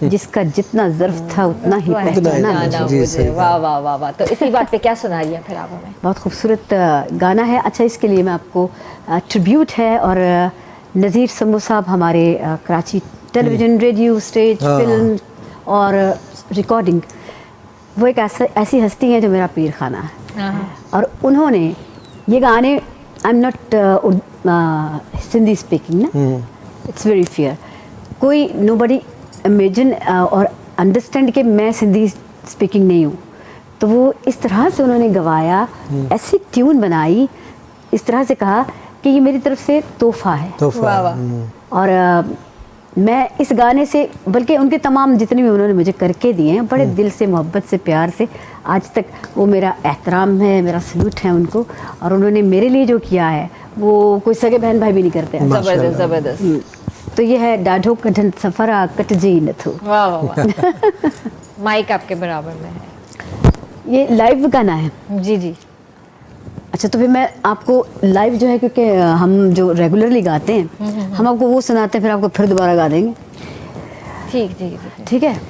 जिसका जितना ज़र्फ था उतना ही पहचाना मुझे। वाह वाह वाह वाह। तो इसी बात पे क्या सुना रही हैं फिर आप हमें? बहुत खूबसूरत गाना है। अच्छा, इसके लिए मैं आपको ट्रिब्यूट है, और नज़ीर समो साहब हमारे Karachi television, radio, stage, film और रिकॉर्डिंग, वो एक ऐसी हस्ती है जो मेरा पीर खाना है। और उन्होंने ये गाने, I am not Sindhi speaking ना, इट्स वेरी फेयर, कोई नोबडी इमेजिन और अंडरस्टैंड कि मैं सिंधी स्पीकिंग नहीं हूँ, तो वो इस तरह से उन्होंने गवाया, ऐसी ट्यून बनाई, इस तरह से कहा कि ये मेरी तरफ से तोहफा है। तोहफा। और मैं इस गाने से, बल्कि उनके तमाम जितने भी उन्होंने मुझे करके दिए हैं, बड़े दिल से, मोहब्बत से, प्यार से, आज तक वो मेरा एहतराम है, मेरा सलूट है उनको। और उन्होंने मेरे लिए जो किया है वो कोई सगे बहन भाई भी नहीं करते हैं। जबरदस्त जबरदस्त। तो ये है डाढ़ो कठन सफरा कट जी न थो। वाह वाह वाह। माइक आपके बराबर में है। ये लाइव गाना है। जी जी। अच्छा, तो फिर मैं आपको लाइव जो है, क्योंकि हम जो रेगुलरली गाते हैं हम आपको वो सुनाते हैं, फिर आपको फिर दोबारा गा देंगे। ठीक ठीक ठीक। ठीक है।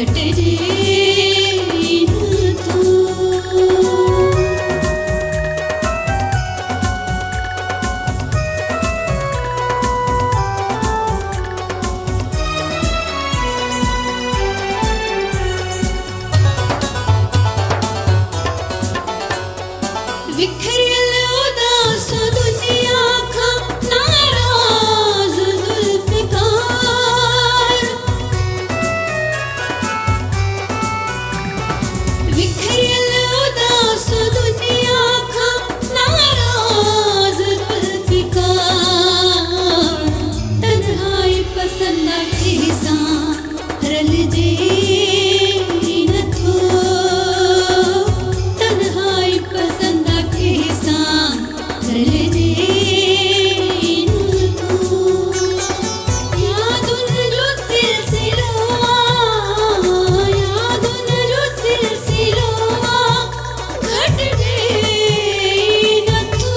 कटजे न तू। विखरियल उदास दुनिया का नाराज जुल्फ़िकार। विखरियल उदास दुनिया का नाराज जुल्फ़िकार। तन्हाई पसंद खिसा रल जे न थो। तन्हाई पसंद खिसा रल जे न थो। यादुन जो सिलसिलो यादुन जो सिलसिलो घटजे न थो।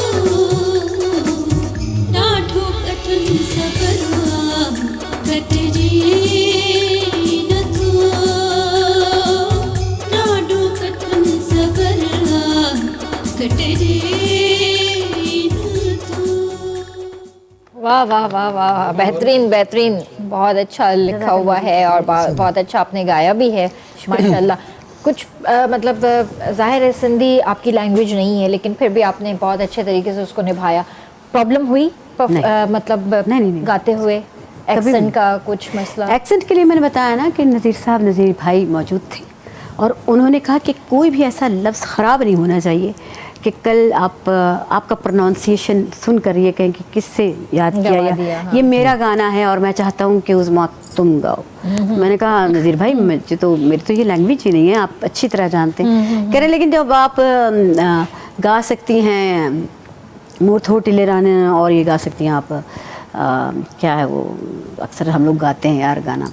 ॾाढो कठिन सफ़र कटजे न थो। ॾाढो कठिन सफ़र कटजे न थो। वाह वाह वाह वाह, बेहतरीन बेहतरीन, बहुत अच्छा लिखा हुआ है और बहुत अच्छा आपने गाया भी है माशाल्लाह। कुछ मतलब जाहिर है सिंधी आपकी लैंग्वेज नहीं है, लेकिन फिर भी आपने बहुत अच्छे तरीके से उसको निभाया। प्रॉब्लम हुई मतलब नहीं। गाते हुए एक्सेंट का कुछ मसला? एक्सेंट के लिए मैंने बताया ना कि नज़ीर साहब, नज़ीर भाई मौजूद थे और उन्होंने कहा कि कोई भी ऐसा लफ्ज़ ख़राब नहीं होना चाहिए कि कल आपका प्रोनाउंसिएशन सुन कर ये कहें कि किससे याद किया गवा या दिया, हाँ। ये मेरा गाना है और मैं चाहता हूँ कि उस मौत तुम गाओ। मैंने कहा नज़ीर भाई मुझे तो मेरी तो ये लैंग्वेज ही नहीं है, आप अच्छी तरह जानते हैं। कह रहे लेकिन जब आप गा सकती हैं मोर थो टिले राने और ये गा सकती हैं आप क्या है वो अक्सर हम लोग गाते हैं यार गाना।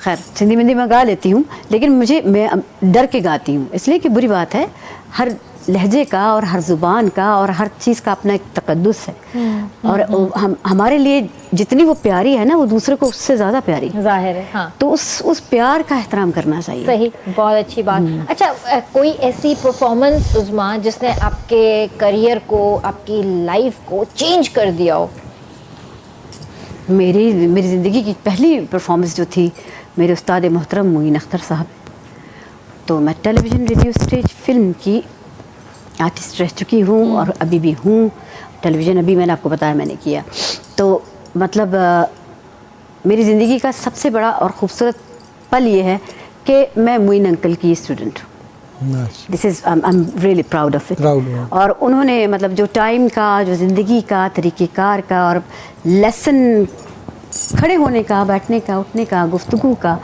खैर सिंधी मिंदी मैं गा लेती हूँ, लेकिन मैं डर के गाती हूँ इसलिए कि बुरी बात है, हर लहजे का और हर ज़ुबान का और हर चीज़ का अपना एक तकद्दुस है। और हमारे लिए जितनी वो प्यारी है ना, वो दूसरे को उससे ज़्यादा प्यारी है। जाहिर है, हाँ। तो उस प्यार का एहतराम करना चाहिए। सही, बहुत अच्छी बात। अच्छा, कोई ऐसी परफॉर्मेंस उज़मा जिसने आपके करियर को, आपकी लाइफ को चेंज कर दिया हो? मेरी ज़िंदगी की पहली परफॉर्मेंस जो थी मेरे उस्ताद मोहतरम मोइन अख्तर साहब। तो मैं टेलीविज़न, रेडियो, स्टेज, फिल्म की आर्टिस्ट रह चुकी हूँ और अभी भी हूँ। टेलीविज़न अभी मैंने आपको बताया मैंने किया। तो मतलब मेरी ज़िंदगी का सबसे बड़ा और ख़ूबसूरत पल ये है कि मैं मोइन अंकल की स्टूडेंट हूँ। This is I am really proud of it. और उन्होंने मतलब जो टाइम का, जो ज़िंदगी का, तरीक़ेकार का और लेसन खड़े होने का, बैठने का, उठने का, गुफ्तगू का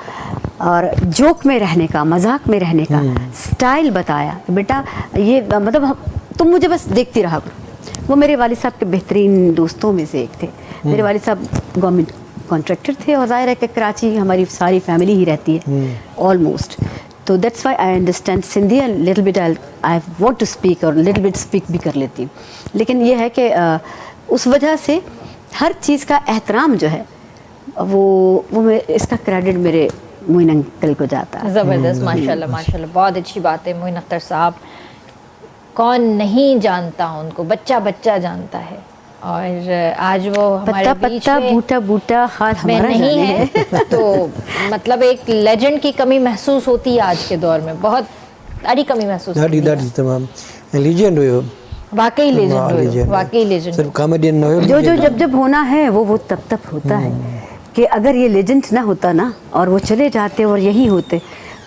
और जोक में रहने का, मजाक में रहने का स्टाइल बताया। बेटा ये मतलब तुम मुझे बस देखती रहा करो। वो मेरे वालिद साहब के बेहतरीन दोस्तों में से एक थे। मेरे वालिद साहब गवर्नमेंट कॉन्ट्रैक्टर थे और ज़ाहिर है कि कराची हमारी सारी फैमिली ही रहती है ऑलमोस्ट। तो that's why I understand Sindhi and little bit I want to speak और लिटिल बिट स्पीक भी कर लेती हूँ। लेकिन ये है कि उस वजह से हर चीज़ का एहतराम जो है वो इसका क्रेडिट मेरे मोइन अंकल को जाता है। ज़बरदस्त, माशाल्लाह माशाल्लाह, बहुत अच्छी बात है। मोइन अख्तर साहब, कौन नहीं जानता उनको, बच्चा बच्चा जानता है। और आज वो हमारे बीच पत्ता में बूटा बूटा हाल में हमारा नहीं जाने है। तो मतलब एक लेजेंड की कमी महसूस होती है आज के दौर में, बहुत ॾाढी कमी महसूस होती है। ॾाढी तमामु लीजेंड हुयो, वाकई लेजेंड हुयो, legend। वाकई लेजेंड। सिर्फ कॉमेडियन न हुयो, जो जब होना है वो तब होता है कि अगर ये लेजेंड ना होता ना और वो चले जाते और यही होते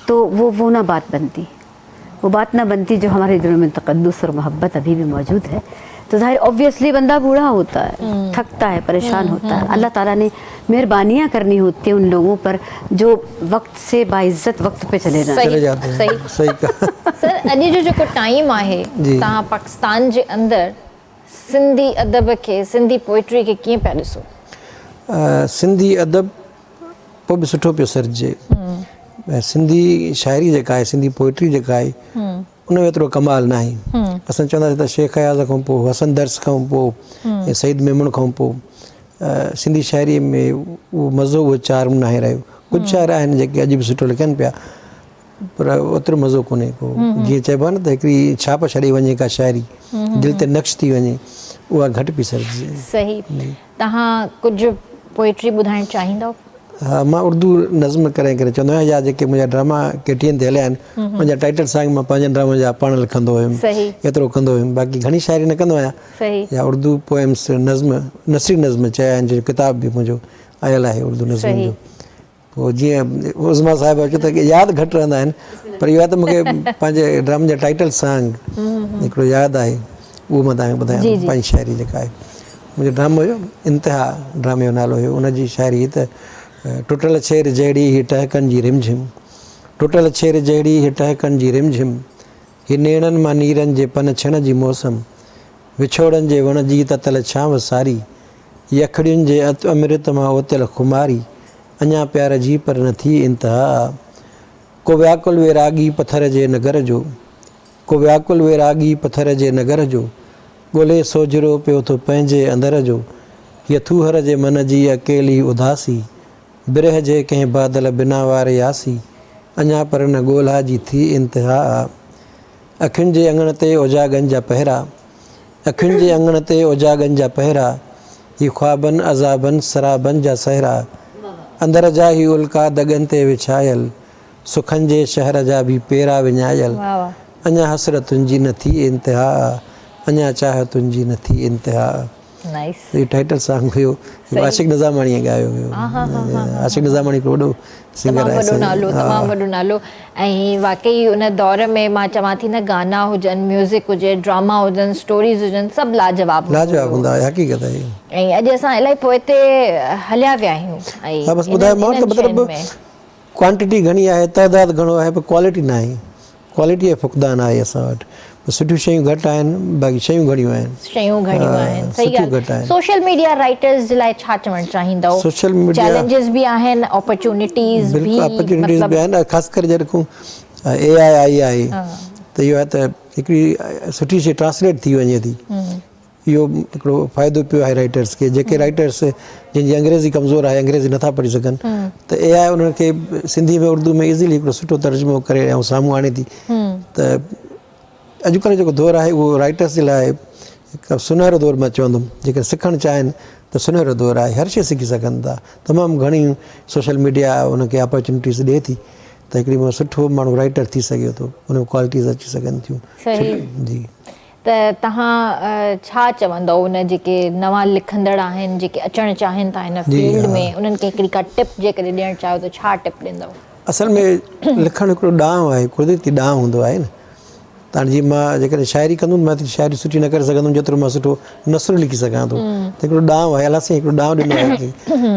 तो वो ना बात बनती, वो बात ना बनती जो हमारे दिलों में तकद्दुस और मोहब्बत अभी भी मौजूद है। तो ज़ाहिर ऑब्वियसली बंदा बूढ़ा होता है, थकता है, परेशान होता है। अल्लाह ताला ने मेहरबानियाँ करनी होती है उन लोगों पर जो वक्त से बाइज्जत वक्त पे चले जाते चले जाते हैं। सही कहा। सर अॼु जो जेको टाइम आहे, तव्हां पाकिस्तान जे अंदरि सिंधी अदब खे, सिंधी पोइट्री खे कीअं पिया ॾिसो? सिंधी अदब पोइ बि सुठो पियो सरिजे। सिंधी शाइरी जेका आहे, सिंधी पोइट्री जेका आहे, उन में एतिरो कमाल न आहे। असां चवंदासीं त शेख अयाज़ खां पोइ, हसन दर्स खां पोइ सईद मेमून खां पोइ सिंधी शाइरीअ में उहो मज़ो, उहो चार्म न आहे रहियो। कुझु शाइर आहिनि जेके अॼु बि सुठो लिखनि पिया पर ओतिरो मज़ो कोन्हे को जीअं चइबो आहे न त हिकिड़ी छाप छॾे वञे का शाइरी दिलि ते नक्श थी वञे उहा घटि पई सघिजे। सही। तव्हां कुझु पोइट्री ॿुधाइणु चाहींदव? हा मां उर्दू नज़्म करे चवंदो आहियां या जेके मुंहिंजा ड्रामा KTN ते हलिया आहिनि मुंहिंजा टाइटल सॉन्ग मां पंहिंजनि ड्रामा जा पाण लिखंदो हुयुमि सही एतिरो कंदो हुयुमि बाक़ी घणी शाइरी न कंदो आहियां सही या उर्दू पोएम्स नज़्म नसरी नज़्म चया आहिनि जो किताब बि मुंहिंजो आयल आहे उर्दू नज़्म सही जो। पोइ जीअं उज़मा साहिबु अचो त यादि घटि रहंदा आहिनि पर इहो आहे त मूंखे पंहिंजे ड्रामे जा टाइटल सॉन्ग हिकिड़ो यादि आहे उहो मां तव्हांखे ॿुधायां पंहिंजी शाइरी जेका आहे मुंहिंजो ड्रामो हुयो इंतिहा ड्रामे जो नालो हुयो उनजी शाइरी त टुटल छेर जहिड़ी ही टहकनि जी रिमझिम टुटल छेर जहिड़ी ही टहकनि जी रिमझिम ही नेणनि मां नीरनि जे पन छिण जी मौसम विछोड़नि जे वण जी ततल छांव सारी यखड़ियुनि जे अमृत मां ओतियल खुमारी अञा प्यार जी पर न थी इंतिहा को व्याकुल वैरागी पथर जे नगर जो को व्याकुल वैरागी पथर जे नगर जो ॻोल्हे सोजरो पियो थो पंहिंजे अंदर जो यथूहर जे मन जी अकेली उदासी बिरह जे कंहिं बादल बिना वारे आसी अञा पर न ॻोल्हा जी थी इंतिहा अखियुनि जे अङण ते उजागनि जा पहिरा अखियुनि जे अङण ते उजागनि जा पहिरा ही ख्वाबनि अज़ाबनि सराबनि जा सहरा अंदर जा ही उल्का दगनि ते विछायल सुखनि जे शहर जा बि पेरा विञायल वाह वाह अञा हसरतुनि जी न थी इंतिहा अञा चाहतुनि जी न थी इंतिहा। नाइस इहो टाइटल सॉन्ग हुयो आशिक़ निज़ामाणीअ ॻायो हुयो आशिक़ निज़ामाणी हिकिड़ो वॾो सिंगर तमामु आहे वॾो नालो तमामु वॾो नालो ऐं वाकई उन दौर में मां चवां थी न गाना हुजनि म्यूज़िक हुजे ड्रामा हुजनि स्टोरीज़ हुजनि सभु लाजवाब लाजवाब हूंदा हुआ हक़ीक़त आहे इहो। ऐं अॼु असां इलाही पोइते हलिया विया आहियूं हा बसि ॿुधायोमांव त मतिलबु क्वांटिटी घणी आहे तइदाद घणो आहे पर क्वालिटी न आहे क्वालिटी जो फुक़दान आहे असां वटि सुठियूं शयूं घटि आहिनि बाक़ी शयूं घणियूं आहिनि शयूं घणियूं आहिनि सही सुठियूं घटि ॻाल्हि आहिनि। सोशल मीडिया राइटर्स जे लाइ छा चवणु चाहींदव? सोशल मीडिया चैलेंजेस बि आहिनि अपॉर्चुनिटीज़ बि बिल्कुलु अपॉर्चुनिटीज़ बि आहिनि ख़ासि करे जॾहिं को AI आई आहे त इहो आहे त हिकिड़ी सुठी शइ ट्रांसलेट थी वञे थी इहो हिकिड़ो फ़ाइदो पियो आहे राइटर्स खे जेके राइटर्स जंहिंजी अंग्रेज़ी कमज़ोर आहे अंग्रेज़ी नथा पढ़ी सघनि त AI उन्हनि खे सिंधी में उर्दू में इज़ीली हिकिड़ो सुठो तर्जुमो करे ऐं साम्हूं आणे थी त अॼुकल्ह जेको दौरु आहे उहो राइटर्स जे लाइ हिकु सुनहरो दौरु मां चवंदुमि जेके सिखणु चाहिनि त सुनहरो दौरु आहे हर शइ सिखी सघनि था तमामु घणी सोशल मीडिया उनखे अपॉर्चुनिटीज़ ॾिए थी त हिकिड़ी मां सुठो माण्हू राइटर थी सघे थो उन में क्वालिटीज़ अची सघनि थियूं जी। त तव्हां छा चवंदव उन जेके नवां लिखंदड़ आहिनि जेके अचणु चाहिनि था हिन फील्ड में उन्हनि खे हिकिड़ी का टिप जेकॾहिं ॾियणु चाहियो त छा टिप ॾींदव? असल में लिखणु हिकिड़ो ॾांहुं आहे कुदरती ॾांहुं हूंदो आहे न त जीअं मां जेकॾहिं शाइरी कंदुमि मां त शाइरी सुठी न करे सघंदुमि जेतिरो मां सुठो नसरु लिखी सघां थो त हिकिड़ो ॾांहुं आहे अलाह साईं हिकिड़ो ॾांहुं ॾिनो आहे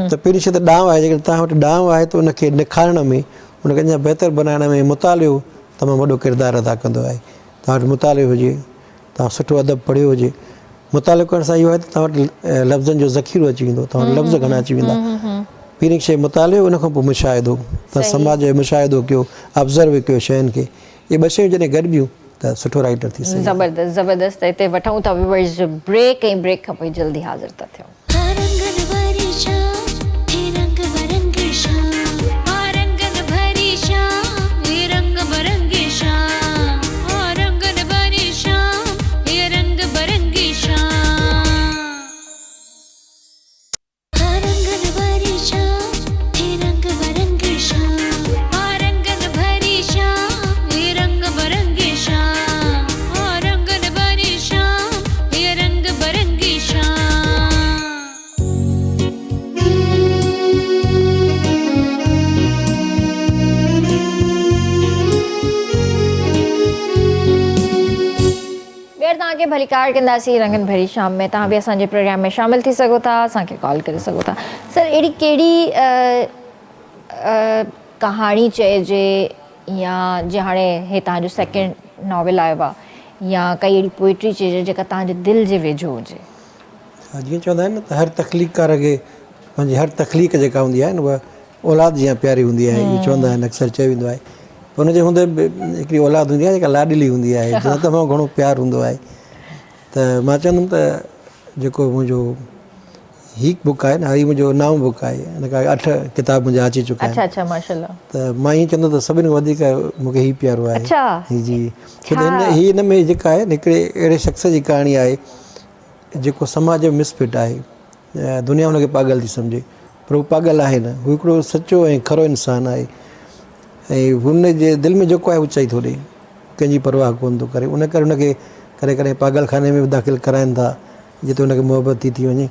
त पहिरीं शइ त ॾांहुं आहे जेकॾहिं तव्हां वटि ॾांहुं आहे त उनखे निखारण में उनखे अञा बहितर बनाइण में मुतालियो तमामु वॾो किरदारु अदा कंदो आहे। तव्हां वटि मुतालियो हुजे तव्हां सुठो अदब पढ़ियो हुजे मुतालियो करण सां इहो आहे त तव्हां वटि लफ़्ज़नि जो ज़ख़ीरो अची वेंदो तव्हां वटि लफ़्ज़ घणा अची वेंदा पहिरीं शइ मुतालियो उन खां पोइ मुशाहिदो तव्हां समाज जो मुशाहिदो कयो ऑब्ज़र्व कयो शयुनि खे इहे ॿ शयूं जॾहिं गॾिबियूं त सुठो राइटर थी सघे। ज़बरदस्त ज़बरदस्त हिते वठूं था व्यूअर्स ब्रेक ऐं ब्रेक खां पोइ जल्दी हाज़िर था थियूं। तव्हांखे भलीकार कंदासीं रंगनि भरी शाम में तव्हां बि असांजे प्रोग्राम में शामिल थी सघो था असांखे कॉल करे सघो था। सर अहिड़ी कहिड़ी कहाणी चइजे या जीअं हाणे हे तव्हांजो सेकेंड नॉवल आयो आहे या काई अहिड़ी पोइट्री चइजे जेका तव्हांजे दिलि जे वेझो हुजे? जीअं चवंदा आहिनि न त हर तख़लीक़कार खे पंहिंजी हर तख़लीक़ जेका हूंदी आहे न उहा औलाद जीअं प्यारी हूंदी आहे इहो चवंदा आहिनि अक्सर चयो वेंदो आहे पर हुनजे हूंदे बि हिकिड़ी औलाद हूंदी आहे जेका लाॾली हूंदी आहे जंहिं तमामु घणो प्यारु हूंदो आहे त मां चवंदुमि त जेको मुंहिंजो ही बुक आहे न, हीअ मुंहिंजो 9 बुक आहे, हिन खां 8 किताब मुंहिंजा अची चुका आहिनि। अच्छा अच्छा, माशाल्लाह। त मां ईअं चवंदो त सभिनि खां वधीक मूंखे हीउ प्यारो आहे। अच्छा जी, छो त हिन में जेका आहे न, हिकिड़े अहिड़े शख़्स जी कहाणी आहे जेको समाज में मिसफिट आहे, दुनिया हुनखे पागल थी सम्झे, पर उहो पागल आहे न, हू हिकिड़ो सचो ऐं खरो इंसानु आहे, ऐं हुन जे दिलि में जेको आहे ऊचाई थो ॾे, कंहिंजी परवाह कोन थो करे, उन करे हुनखे करे करे पागल खाने में बि दाख़िल कराइनि था, जिते हुनखे मोहबत थी वञे।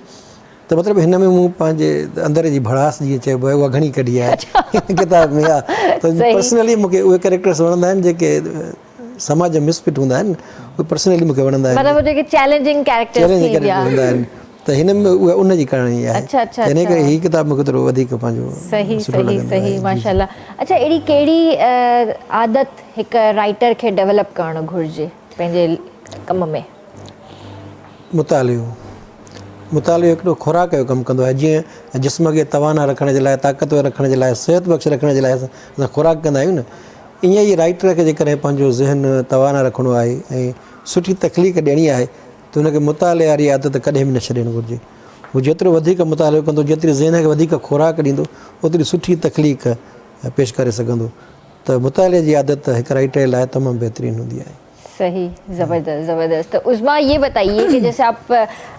त मतिलबु हिन में मूं पंहिंजे अंदर जी भड़ास जीअं चइबो आहे उहा घणी कढी आहे हिन किताब में। हा, त पर्सनली मूंखे उहे कैरेक्टर्स वणंदा आहिनि जेके समाज में मिसफिट हूंदा आहिनि, उहे पर्सनली मूंखे वणंदा आहिनि, मतलब जेके चैलेंजिंग कैरेक्टर्स चैलेंजिंग थी कैरेक्टर हूंदा आहिनि। त हिन में उहा उन जी कहाणी आहे। अच्छा अच्छा, हिन करे हीअ किताब मूंखे थोरो वधीक पंहिंजो सही सुठो सही लॻंदो सही, आहे। माशाल्लाह। अच्छा, अहिड़ी कहिड़ी आदत हिकु राइटर खे डेवलप करणु घुरिजे पंहिंजे कम में? मुतालियो हिकिड़ो खुराक जो कमु कंदो आहे। जीअं जिस्म खे तवाना रखण जे लाइ, ताक़तवर रखण जे लाइ, सिहत बख़्श रखण जे लाइ असां खुराक कंदा आहियूं न, ईअं ई राइटर खे जेकॾहिं पंहिंजो ज़हन तवाना रखिणो आहे ऐं सुठी तख़लीक़ ॾियणी आहे त हुनखे मुताले वारी आदत कॾहिं बि न छॾणु घुरिजे। हू जेतिरो वधीक मुतालो कंदो, जेतिरी ज़हन खे वधीक खुराक ॾींदो, ओतिरी सुठी तख़लीक़ पेश करे सघंदो। त मुताले जी आदत हिकु राइटर लाइ तमामु बहितरीनु हूंदी आहे। सही, ज़बरदस्त ज़बरदस्त। तो उस्मा, ये बताइए कि जैसे आप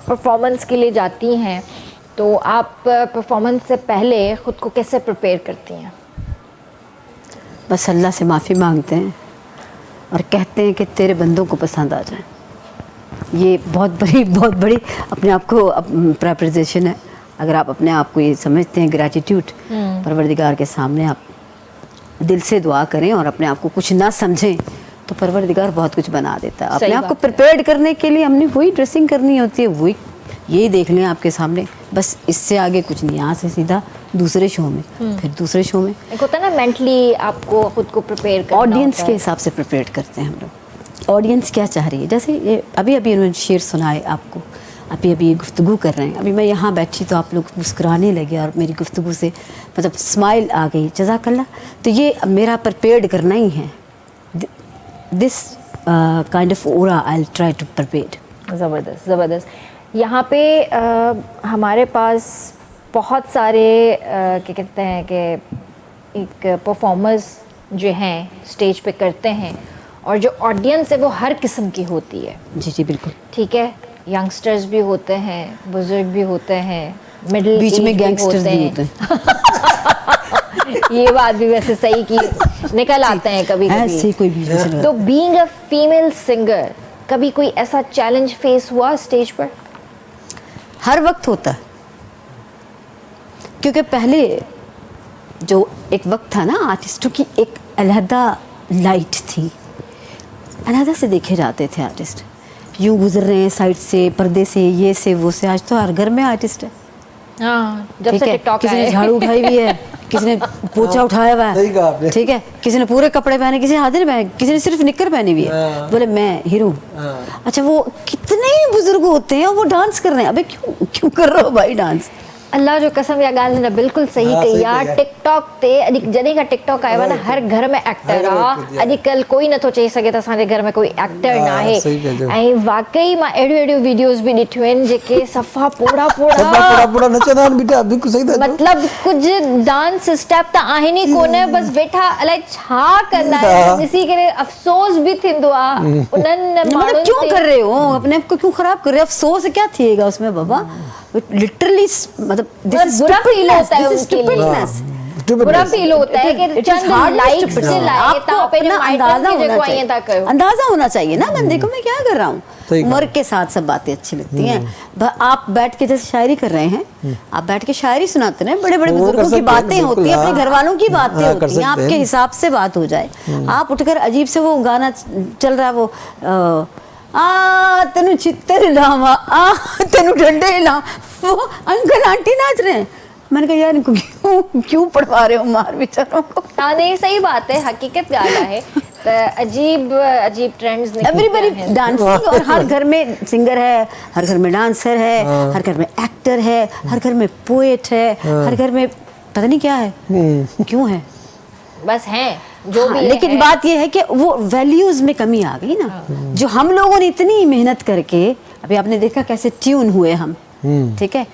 परफॉर्मेंस के लिए जाती हैं तो आप परफॉर्मेंस से पहले ख़ुद को कैसे प्रिपेयर करती हैं? बस अल्लाह से माफ़ी मांगते हैं और कहते हैं कि तेरे बंदों को पसंद आ जाए। ये बहुत बड़ी अपने आप को प्रेपरेशन है। अगर आप अपने आप को ये समझते हैं, ग्रैटिट्यूड परवरदिगार के सामने आप दिल से दुआ करें और अपने आप को कुछ ना समझें, तो परवरदिगार बहुत कुछ बना देता है। अपने आप को प्रिपेयर करने के लिए हमने वही ड्रेसिंग करनी होती है, वही यही देख लें आपके सामने, बस इससे आगे कुछ नहीं। यहाँ से सीधा दूसरे शो में, फिर दूसरे शो में। एक होता है ना मेंटली आपको खुद को प्रिपेयर करना, ऑडियंस के हिसाब से प्रिपेयर करते हैं हम लोग। ऑडियंस क्या चाह रही है, जैसे ये अभी उन्होंने शेर सुनाए आपको, अभी ये गुफ्तगू कर रहे हैं, अभी मैं यहाँ बैठी तो आप लोग मुस्कुराने लगे और मेरी गुफ्तगू से मतलब स्माइल आ गई, जज़ाकल्लाह। तो ये मेरा प्रिपेयर्ड करना ही है। This kind of aura I will try to prepare. ज़बरदस्त ज़बरदस्त। यहाँ पे हमारे पास बहुत सारे क्या कहते हैं कि एक परफॉर्मर्स जो हैं स्टेज पे करते हैं, और जो ऑडियंस है वो हर किस्म की होती है। जी जी बिल्कुल, ठीक है, यंगस्टर्स भी होते हैं, बुजुर्ग भी होते हैं, मिडिल बीच में एज गैंगस्टर्स भी होते हैं। ये बात भी वैसे सही की निकल आते हैं कभी ऐसे कभी। कोई बीच में तो बीइंग अ फीमेल सिंगर, कभी कोई ऐसा चैलेंज फेस हुआ स्टेज पर? हर वक्त होता है, क्योंकि पहले जो एक वक्त था ना, आर्टिस्टों की एक अलहदा लाइट थी, अलहदा से देखे जाते थे आर्टिस्ट। यूँ गुजर रहे हैं साइड से, पर्दे से, ये से वो से। आज तो हर घर में आर्टिस्ट है। हाँ, जब ठीक से है, टिकटॉक किसी ने आया झाड़ू उठाई हुई है, किसी ने पोछा उठाया हुआ सही कहा है, आपने। ठीक है, किसी ने पूरे कपड़े पहने, किसी ने आधे नहीं पहने, किसी ने सिर्फ निक्कर पहनी हुई है, बोले मैं हीरो। अच्छा, वो कितने बुजुर्ग होते हैं, वो डांस कर रहे हैं। अबे क्यों कर रहे हो भाई डांस? अल्लाह जो कसम, या ॻाल्हि हिन बिल्कुलु सही हाँ, कही सही यार। कही। टिकटॉक ते जॾहिं खां टिकटॉक आयो आहे न, हर घर में एक्टर आहे। अॼुकल्ह कोई नथो चई सघे त असांजे घर में कोई एक्टर न आहे। सही था चओ। ऐं वाकई मां अहिड़ियूं वीडियोस बि ॾिठियूं आहिनि जेके सफ़ा पोड़ा पूरा नचंदा आहिनि बेटा, बिल्कुलु सही था चओ। मतलब कुछ डांस स्टेप त आहिनि ई कोन, बस वेठा अलाए छा कंदा आहिनि, ॾिसी करे अफ़सोस बि थींदो आहे उन्हनि मतलब माण्हुनि क्यों ते। कर रहे हो, अपने आप को क्यों खराब कर रहे हो? अफसोस क्या थिएगा उसमें बाबा? लिटरली मतलब बुरा फील होता है उनके लिए। बुरा फील होता है कि चंद लाइक्स जे लाइ तव्हां पंहिंजे माइटनि खे जेको ईअं था कयो। अंदाजा होना चाहिए ना बंदे को, मैं क्या कर रहा हूँ। सही कहा। उम्र के साथ सब बातें अच्छी लगती हैं। आप बैठ के जैसे शायरी कर रहे हैं, आप बैठ के शायरी सुनाते हैं, बड़े बड़े वो कर बुजुर्गों की सकते हैं, बातें बिल्कुल, होती हैं, अपने हाँ। घर वालों की बातें हाँ, कर होती हैं, सकते आपके हैं। हिसाब से बात हो जाए। आप उठकर अजीब से वो गाना चल रहा है, वो तेनू चित्तर लावा, तेनू डंडे ला, वो अंकल आंटी नाच रहे हैं। मैंने कहा यार इनको क्यों पढ़वा रहे हो मार बेचारों को? हाँ नहीं, सही बात है, हकीकत ॻाल्हि आहे। त अजीब ट्रेंड्स एवरीबडी डांसिंग, और हर घर में सिंगर है, हर घर में डांसर है, हर घर में एक्टर है, हर घर में पोएट है, हर घर में पता नहीं क्या है, क्यों है, बस हैं जो हाँ, भी लेकिन है। बात यह है कि वो वैल्यूज में कमी आ गई ना, जो हम लोगों ने इतनी मेहनत करके, अभी आपने देखा कैसे ट्यून हुए हम, ठीक है,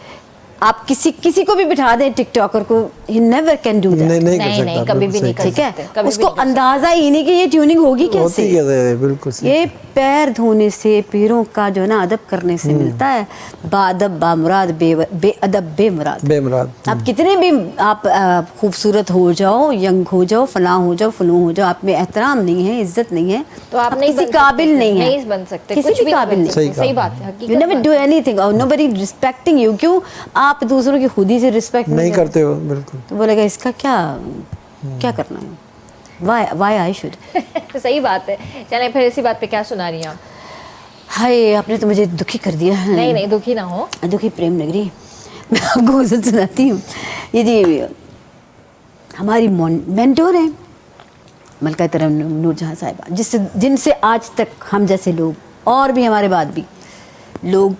आप किसी को भी बिठा दें टिकटॉकर को, he never can do that. नहीं नहीं कर नहीं, सकता, नहीं, कभी बिल्कुल भी नहीं सही कर ठीक है, सकते, कभी भी उसको नहीं कर अंदाजा ही नहीं कि ये ट्यूनिंग होगी होती कैसे। है, बिल्कुल सही। ये पैर धोने से, पैरों का जो है ना अदब करने से मिलता है। बाअदब बामुराद, बेअदब बेमुराद। बेमुराद। आप कितने भी आप खूबसूरत हो जाओ, यंग हो जाओ, फला हो जाओ, फलू हो जाओ, आप में एहतराम नहीं है, इज्जत नहीं है, तो आप नहीं किसी बन काबिल सकते, नहीं है, नहीं बन सकते, किसी कुछ भी भी नहीं काबिल बन नहीं। सकते। सही सही कहा। बात है, यू हकीकत नेवर बात डू एनीथिंग और नोबडी रिस्पेक्टिंग यू। क्यों आप दूसरों की खुदी से रिस्पेक्ट नहीं करते हो, बिल्कुल। तो बोलेगा इसका क्या करना है, वाई आई शुड। है। सही बात है। चलें फिर इसी बात पे क्या सुना रही हैं आप? हाय, आपने तो मुझे दुखी कर दिया है। नहीं नहीं, दुखी ना हो। दुखी प्रेम नगरी। मैं आपको गज़ल सुनाती हूँ। ये जी हमारी मेंटोर हैं मलका तरन्नुम नूरजहां साहिबा, जिनसे आज तक हम जैसे लोग और भी हमारे बाद भी लोग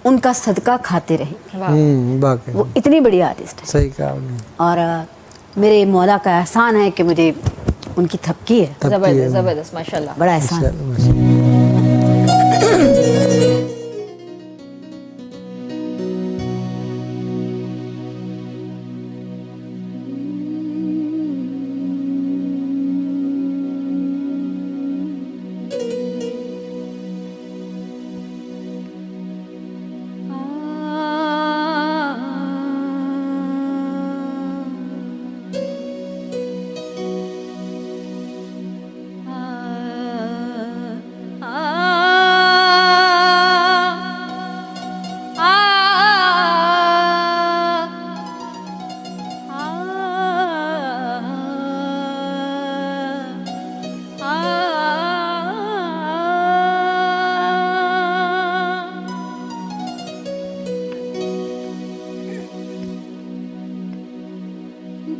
उनका सदका खाते रहे। वाकई वो इतनी बड़ी आर्टिस्ट है सही कहा आपने। और मेरे मौला का एहसान है कि मुझे उनकी थपकी है, तब की जबरदस्त है। जबरदस्त, माशाल्लाह। बड़ा एहसान। माशाल्लाह।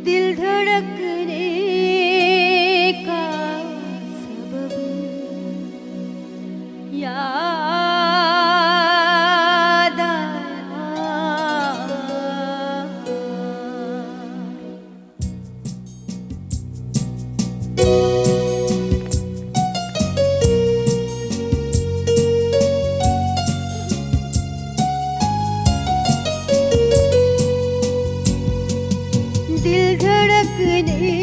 दिल धड़कने का सबब याद दिल धड़कने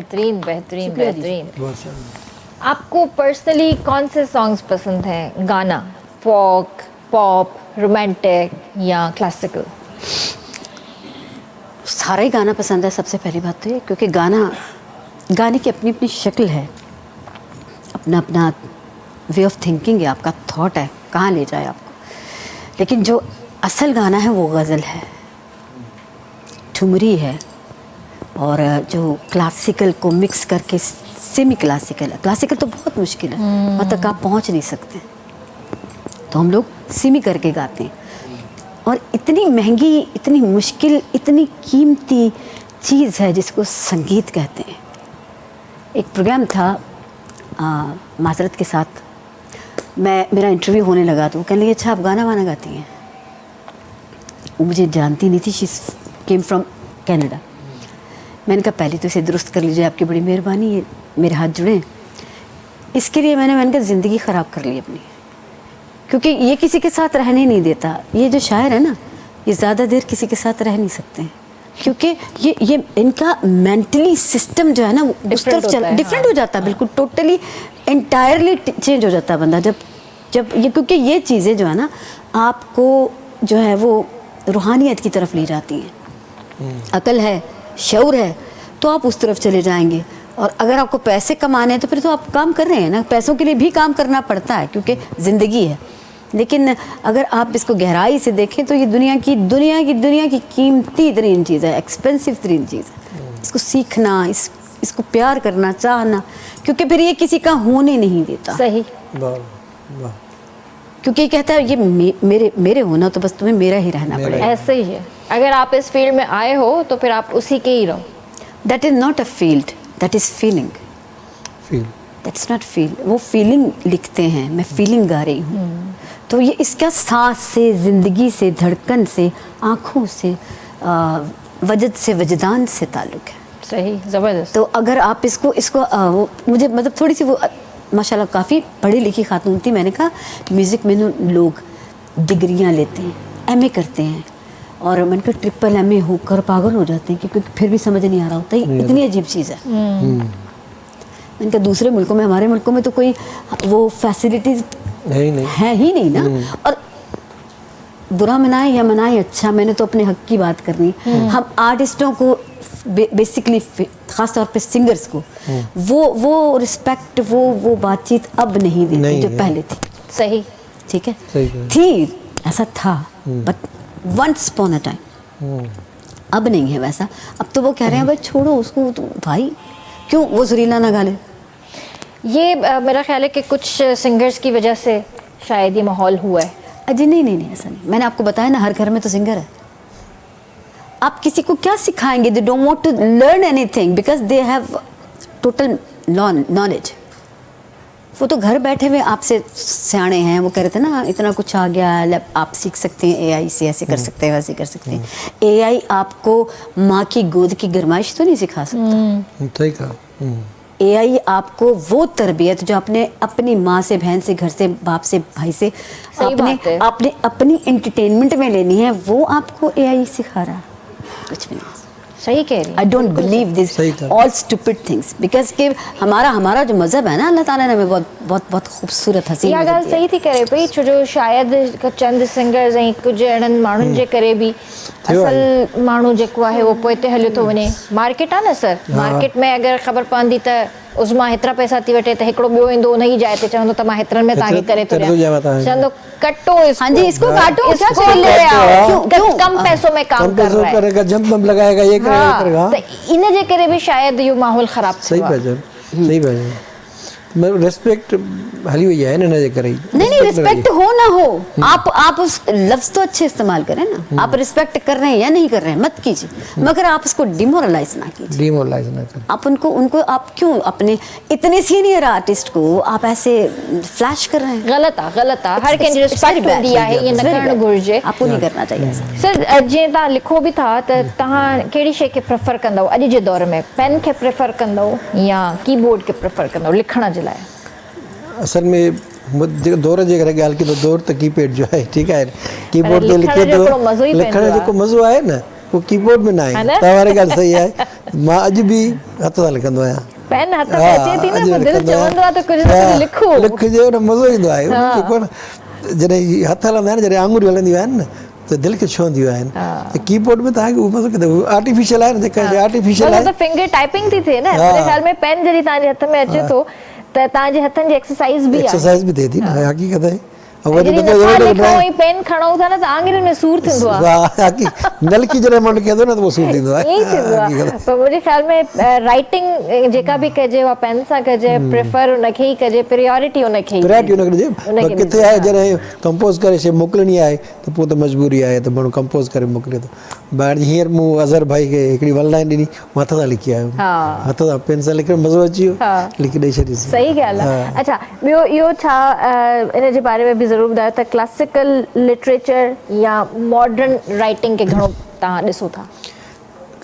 बेहतरीन बेहतरीन शुक्रिया जी। बेहतरीन। बहुत सारा आपको पर्सनली कौन से सॉन्ग्स पसंद हैं? गाना, फोक, पॉप, रोमांटिक या क्लासिकल? सारा ही गाना पसंद है सबसे पहली बात तो ये, क्योंकि गाने की अपनी अपनी शक्ल है, अपना अपना वे ऑफ थिंकिंग है, आपका थॉट है कहाँ ले जाए आपको। लेकिन जो असल गाना है वो गज़ल है, ठुमरी है, और जो क्लासिकल को मिक्स करके सेमी क्लासिकल है। क्लासिकल तो बहुत मुश्किल है, वहाँ तक आप पहुँच नहीं सकते, तो हम लोग सेमी करके गाते हैं। और इतनी महंगी, इतनी मुश्किल, इतनी कीमती चीज़ है जिसको संगीत कहते हैं। एक प्रोग्राम था माजरत के साथ, मेरा इंटरव्यू होने लगा तो वो कहने लगी अच्छा आप गाना वाना गाती हैं। वो मुझे जानती नहीं थी, शी केम फ्रॉम कनाडा। मैंने कहा पहले तो इसे दुरुस्त कर लीजिए, आपकी बड़ी मेहरबानी, ये मेरे हाथ जुड़े। इसके लिए मैंने कहा ज़िंदगी ख़राब कर ली अपनी, क्योंकि ये किसी के साथ रहने नहीं देता। ये जो शायर है ना, ये ज़्यादा देर किसी के साथ रह नहीं सकते हैं, क्योंकि ये इनका मेंटली सिस्टम जो है ना वो उस तरफ चल डिफरेंट हो जाता है, बिल्कुल टोटली एंटायरली चेंज हो जाता है बंदा जब ये, क्योंकि ये चीज़ें जो है ना आपको जो है वो रूहानियत की तरफ ले जाती हैं। अकल है, शऊर है, तो आप उस तरफ चले जाएंगे। और अगर आपको पैसे कमाने हैं तो फिर तो आप काम कर रहे हैं ना, पैसों के लिए भी काम करना पड़ता है क्योंकि ज़िंदगी है। लेकिन अगर आप इसको गहराई से देखें तो ये दुनिया की कीमती तरीन चीज़ है, एक्सपेंसिव तरीन चीज़ है। इसको सीखना, इसको प्यार करना, चाहना, क्योंकि फिर ये किसी का होने नहीं देता। सही। वाह वाह, क्योंकि ये कहता है ये मेरे होना तो बस तुम्हें मेरा ही रहना पड़ेगा। ऐसे ही है, अगर आप इस फील्ड में आए हो तो फिर आप उसी के ही रहो। That is not a field, that is feeling. Feel that's not feel, वो फीलिंग लिखते हैं, मैं फीलिंग गा रही हूँ। तो ये इसका सांस से, ज़िंदगी से, धड़कन से, आँखों से, वजद से, वजदान से ताल्लुक़ है। सही, ज़बरदस्त। तो अगर आप इसको वो मुझे मतलब थोड़ी सी वो माशाल्लाह काफ़ी पढ़ी लिखी खातून थी। मैंने कहा म्यूज़िक में लोग डिग्रियाँ लेते हैं, एमए करते हैं, और मैंने कहा ट्रिपल एमए होकर पागल हो जाते हैं क्योंकि फिर भी समझ नहीं आ रहा होता, इतनी अजीब चीज़ है। मैंने कहा दूसरे मुल्कों में, हमारे मुल्कों में तो कोई वो फैसिलिटीज़ है ही नहीं ना। और बुरा मनाए या मनाए, अच्छा, मैंने तो अपने हक की बात करनी। हम आर्टिस्टों को बेसिकली, ख़ास तौर पे सिंगर्स को वो रिस्पेक्ट, वो बातचीत अब नहीं देती जो पहले थी। सही, ठीक है, थी, ऐसा था, but once upon a time. अब नहीं है वैसा। अब तो वो कह रहे हैं भाई छोड़ो उसको, तो भाई क्यों वो सुरीला ना गा ले। ये मेरा ख्याल है कि कुछ सिंगर्स की वजह से शायद ये माहौल हुआ है। अजी नहीं, ऐसा नहीं। मैंने आपको बताया ना, हर घर में तो सिंगर है। आप किसी को क्या सिखाएंगे? They don't want to learn anything because they have total knowledge. वो तो घर बैठे हुए आपसे सियाने हैं, वो कह रहे थे ना इतना कुछ आ गया, आप सीख सकते हैं एआई से, ऐसे कर सकते हैं, वैसे कर सकते हैं। एआई आपको माँ की गोद की गरमाइश तो नहीं सिखा सकता। सही कहा। एआई आपको वो तरबियत जो आपने अपनी माँ से, बहन से, घर से, बाप से, भाई से आपने अपनी एंटरटेनमेंट में लेनी है, वो आपको एआई सिखा रहा है। कुछ भी नहीं। सही कह रही हैं। I don't believe this all stupid things because कि हमारा जो मज़हब है ना, अल्लाह ताला ने हमें बहुत खूबसूरत हसीन इहा ॻाल्हि सही थी करे पई, छो जो शायदि चंद सिंगर्स ऐं कुझु अहिड़नि माण्हुनि जे करे बि असल माण्हू जेको आहे उहो पोइ ते हलियो थो वञे। मार्केट आहे न सर, मार्केट में अगरि ख़बर पवंदी त उज़मा हेतिरा पैसा थी वठे, त हिकिड़ो ॿियो ईंदो उन ई जाइ ते चवंदो त मां हेतिरनि में तव्हांखे करे थो ॾियां, चवंदो कटो हाँ जी, इसको काटो, इसको ले आओ, कम पैसों में काम कर रहा है, करेगा, जंप लगाएगा, ये करेगा। त इन जे करे बि शायदि इहो माहौल ख़राब सही भजन, सही भजन। मैं रिस्पेक्ट हली हुई है ना जे करे। नहीं, रिस्पेक्ट हो ना हो, आप उस लफ्ज तो अच्छे इस्तेमाल करें ना। आप रिस्पेक्ट कर रहे हैं या नहीं कर रहे हैं मत कीजिए, मगर आप उसको डिमोरलाइज ना कीजिए। डिमोरलाइज ना करें। आप उनको आप क्यों अपने इतने सीनियर आर्टिस्ट को आप ऐसे फ्लैश कर रहे हैं? गलत आहे, हर कंहिंजी रिस्पेक्ट हूंदी आहे, ईअं न करणु घुरिजे। आपको नहीं करना चाहिए ऐसा। सर जीअं तव्हां लिखो बि था त तव्हां कहिड़ी शइ खे प्रेफर कंदव अॼु जे दौर में? पेन खे प्रेफर कंदव या कीबोर्ड खे प्रेफर कंदव लिखण जे लाइ? असल में दौर जे करे ॻाल्हि की तो दौर त कीपैड जो आहे, ठीकु आहे। कीबोर्ड ते लिखे तो लिखण जो जेको मज़ो आहे न, वो कीबोर्ड में ना आहे। तव्हां वारी ॻाल्हि सही आहे। मां अॼु बि हथ सां लिखंदो आहियां। पेन हथ में अचे थी न, पोइ दिलि चवंदो आहे त कुझु न कुझु लिखो। लिखजे उन मज़ो ईंदो आहे। जेको न जॾहिं हथ हलंदा आहिनि, जॾहिं आङुरियूं हलंदियूं आहिनि न त दिलि खे छुहंदियूं आहिनि। कीबोर्ड में तव्हांखे उहो मज़ो किथे आर्टिफिशियल आहे न, जेका आर्टिफिशियल आहे त फिंगर टाइपिंग थी थिए न। मुंहिंजे ख़्याल में पेन जॾहिं तव्हांजे हथ में अचे थो त तव्हांजे हथनि जी एक्सरसाइज बि आहे। एक्सरसाइज बि थिए थी न, हक़ीक़त आहे। जॾहिं नथा लिखूं ऐं पेन खणूं था न त आङुरियुनि में सूर थींदो आहे। नलकी जॾहिं मन कंदो न त पोइ सूर थींदो आहे। ईअं ई थींदो आहे। पर मुंहिंजे ख़्याल में राइटिंग जेका बि कजे उहा पेन सां कजे, प्रेफर उनखे ई कजे, प्रियोरिटी उनखे ई कजे। किथे आहे जॾहिं कंपोज़ करे शइ मोकिलणी आहे त पोइ त मजबूरी आहे त माण्हू कंपोज़ करे मोकिले थो। ॿाहिरि हींअर मूं अज़हर भाई खे हिकिड़ी वन लाइन ॾिनी, मां हथ सां लिखी आयुमि। हथ सां पेन सां लिखण मज़ो अची वियो, लिखी ॾेई छॾीसीं। सही ॻाल्हि आहे। अच्छा, ॿियो इहो छा इन जे बारे में बि ज़रूरु ॿुधायो त क्लासिकल लिटरेचर या मॉडर्न राइटिंग खे घणो तव्हां ॾिसो था?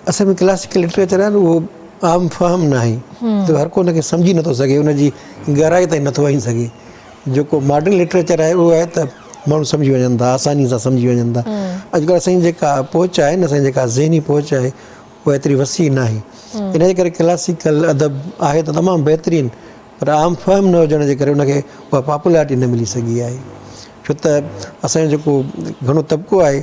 असल में क्लासिकल लिटरेचर आहे न, उहो आम फहम न आहे, त हर को हुनखे सम्झी नथो सघे, हुनजी गहराई ताईं नथो वञी सघे। जेको मॉडर्न लिटरेचर आहे उहो आहे त माण्हू सम्झी वञनि था, आसानी सां सम्झी वञनि था। अॼुकल्ह असांजी जेका पहुच आहे न, असांजी जेका ज़हनी पहुच आहे उहा एतिरी वसी न आहे। इन जे करे क्लासिकल अदब आहे त तमामु बहितरीनु, पर आम फहम न हुजण जे करे उनखे उहा पॉपुलरिटी न मिली सघी आहे। छो त असांजो जेको घणो तबिको आहे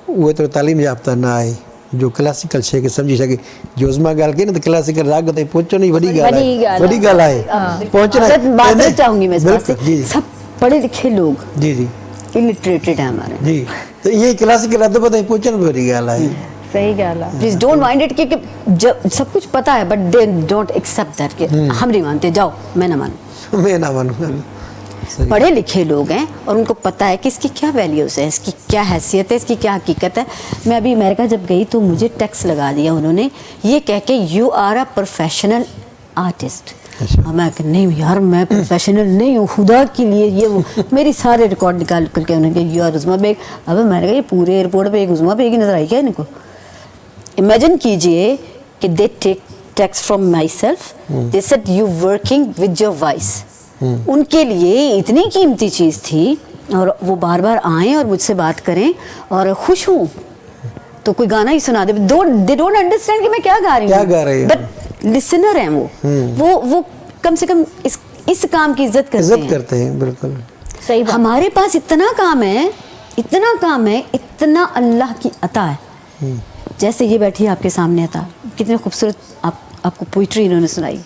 उहो एतिरो तालीम याफ़्ता न आहे जो क्लासिकल शइ खे सम्झी सघे। जो मां ॻाल्हि कई न त क्लासिकल राग ताईं पहुचण ई वॾी ॻाल्हि आहे, वॾी ॻाल्हि आहे। पहुचण चाहूंगी मैं इस बात से, सब पढ़े लिखे लोग जी जी इलिटरेटेड है हमारे जी, त ईअं ई क्लासिकल अदब ताईं पहुचण बि वॾी ॻाल्हि आहे। सही ॻाल्हि आहे। प्लीज डोंट माइंड इट कि जब सब कुछ पता है but they don't accept that कि हम नहीं मानते, जाओ मैं ना मानूं। मैं ना मानूं। पढ़े लिखे लोग हैं और उनको पता है कि इसकी क्या वैल्यूज़ है, इसकी क्या हैसियत है, इसकी क्या हकीकत है। मैं अभी अमेरिका जब गई तो मुझे टैक्स लगा दिया उन्होंने, ये कह के U are a professional artist. मैं नहीं यार, मैं प्रोफेशनल नहीं हूँ, खुदा के लिए ये वो मेरी सारे रिकॉर्ड निकाल करके उन्होंने कहा यू आर उज़मा बेग। अब मैंने कहा ये पूरे एयरपोर्ट पे एक उज़मा बेग ही नजर आई क्या इनको? इमेजिन कीजिए कि they take tax from my self, they said U working with your voice. उनके लिए इतनी कीमती चीज़ थी और वो बार बार आए और मुझसे बात करें और खुश हूँ तो कोई गाना ही सुना दे। दे डोंट अंडरस्टैंड कि मैं क्या गा रही हूँ, बट लिसनर हैं वो कम से कम इस काम की इज्जत करते हैं। बिल्कुल सही बात। हमारे पास इतना काम है, इतना अल्लाह की अता है। जैसे ये बैठी है आपके सामने अता, कितने खूबसूरत आपको पोइट्री इन्होंने सुनाई।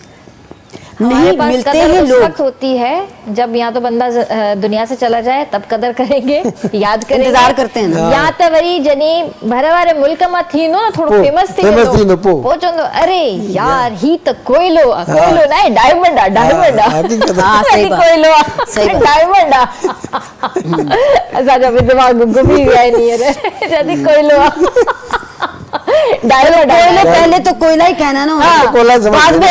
नहीं मिलते हैं लोग, वक्त होती है जब या तो बंदा दुनिया से चला जाए तब कदर करेंगे, याद करेंगे, इंतजार करते हैं ना। या तो वरी जनी भर वारे मुल्क में थींदो ना, थोड़ो फेमस थी वेंदो, पहुचंदो, अरे यार ही तो कोयलो ना है, डायमंड आ सही कोयलो सही डायमंड आ। असा जब दिमाग घुमी गया नहीं है जदी कोयलो डायमंड पहले तो कोयला ही कहना ना, बाद में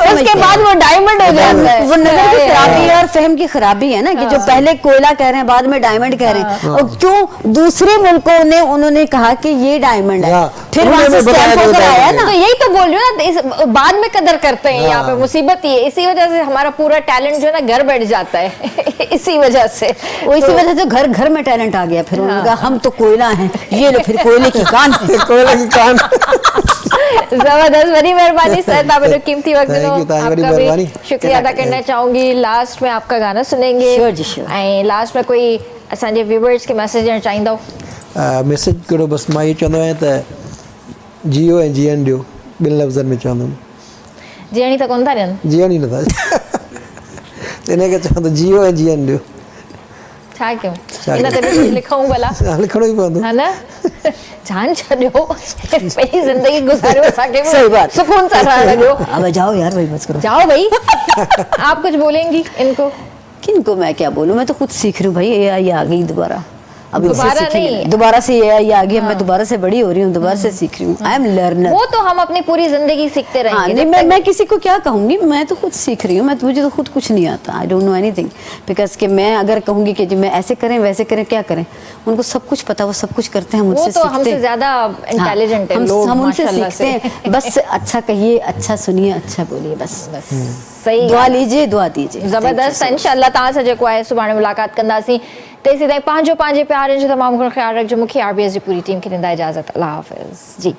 उसके बाद वो डायमंड हो जाता है। वो नजर की खराबी है और फहम की खराबी है ना कि जो पहले कोयला कह रहे हैं बाद में डायमंड कह रहे हैं। और क्यों दूसरे मुल्कों ने उन्होंने कहा कि ये डायमंड है, फिर वहां से स्टैंप होकर आया ना। तो यही तो बोल रही हूँ ना, बाद में कदर करते हैं। यहाँ पे मुसीबत ये, इसी वजह से हमारा पूरा टैलेंट जो है ना घर बैठ जाता है। इसी वजह से इसी वजह से घर घर में टैलेंट आ गया। फिर उन्होंने कहा हम तो कोयला हैं, ये लो फिर कोयले की कान। जबरदस्त, बड़ी मेहरबानी सर, तव्हां कीमती वक्त ॾिनो, आपका भी शुक्रिया अदा करना चाहूंगी। लास्ट में आपका गाना सुनेंगे। श्योर जी श्योर। ऐं लास्ट में कोई असांजे व्यूअर्स खे मैसेज ॾियणु चाहींदव? मैसेज कहिड़ो, बसि मां इहो चवंदो आहियां त जियो ऐं जीअण ॾियो, ॿिनि लफ़्ज़नि में चवंदुमि। जीअणी त कोन था ॾियनि, जीअण ई नथा इन करे चवां त जियो ऐं जीअण ॾियो। छा कयूं, इन ते बि लिखूं भला, लिखणो ई पवंदो है ना। जान छॾियो, पंहिंजी ज़िंदगी गुज़ारियो, असांखे सही बात, सुकून सां रहण ॾियो। अब जाओ यार भाई, बस करो, जाओ भाई। आप कुछ बोलेंगी इनको? किनको मैं क्या बोलूं, मैं तो खुद सीख रही हूँ भाई। AI आ गई दोबारा, अब दोबारा नहीं, दोबारा से AI आ गई। मैं दोबारा से बड़ी हो रही हूँ, दोबारा से सीख रही हूँ। I am learner. वो तो हम अपनी पूरी जिंदगी सीखते रहेंगे। नहीं, मैं किसी को क्या कहूँगी, मैं तो खुद सीख रही हूँ। मुझे तो खुद कुछ नहीं आता, I don't know anything. Because कि मैं अगर कहूँगी कि जी मैं ऐसे करें वैसे करें, क्या करें, उनको सब कुछ पता, वो सब कुछ करते हैं, मुझसे सीखते हैं। हमसे ज्यादा इंटेलिजेंट है लोग, हम उनसे सीखते हैं। बस अच्छा कहिए, अच्छा सुनिए, अच्छा बोलिए, बस सही। दुआ लीजिए, दुआ दीजिए। जबरदस्त, इंशाल्लाह तव्हां सां जेको आहे सुभाणे मुलाक़ात कंदासीं। तेसीं ताईं पंहिंजे प्यारनि जो तमामु घणो ख़्यालु रखिजो। मूंखे RBS जी पूरी टीम खे ॾींदा इजाज़त। अल्लाह हाफ़िज़ जी।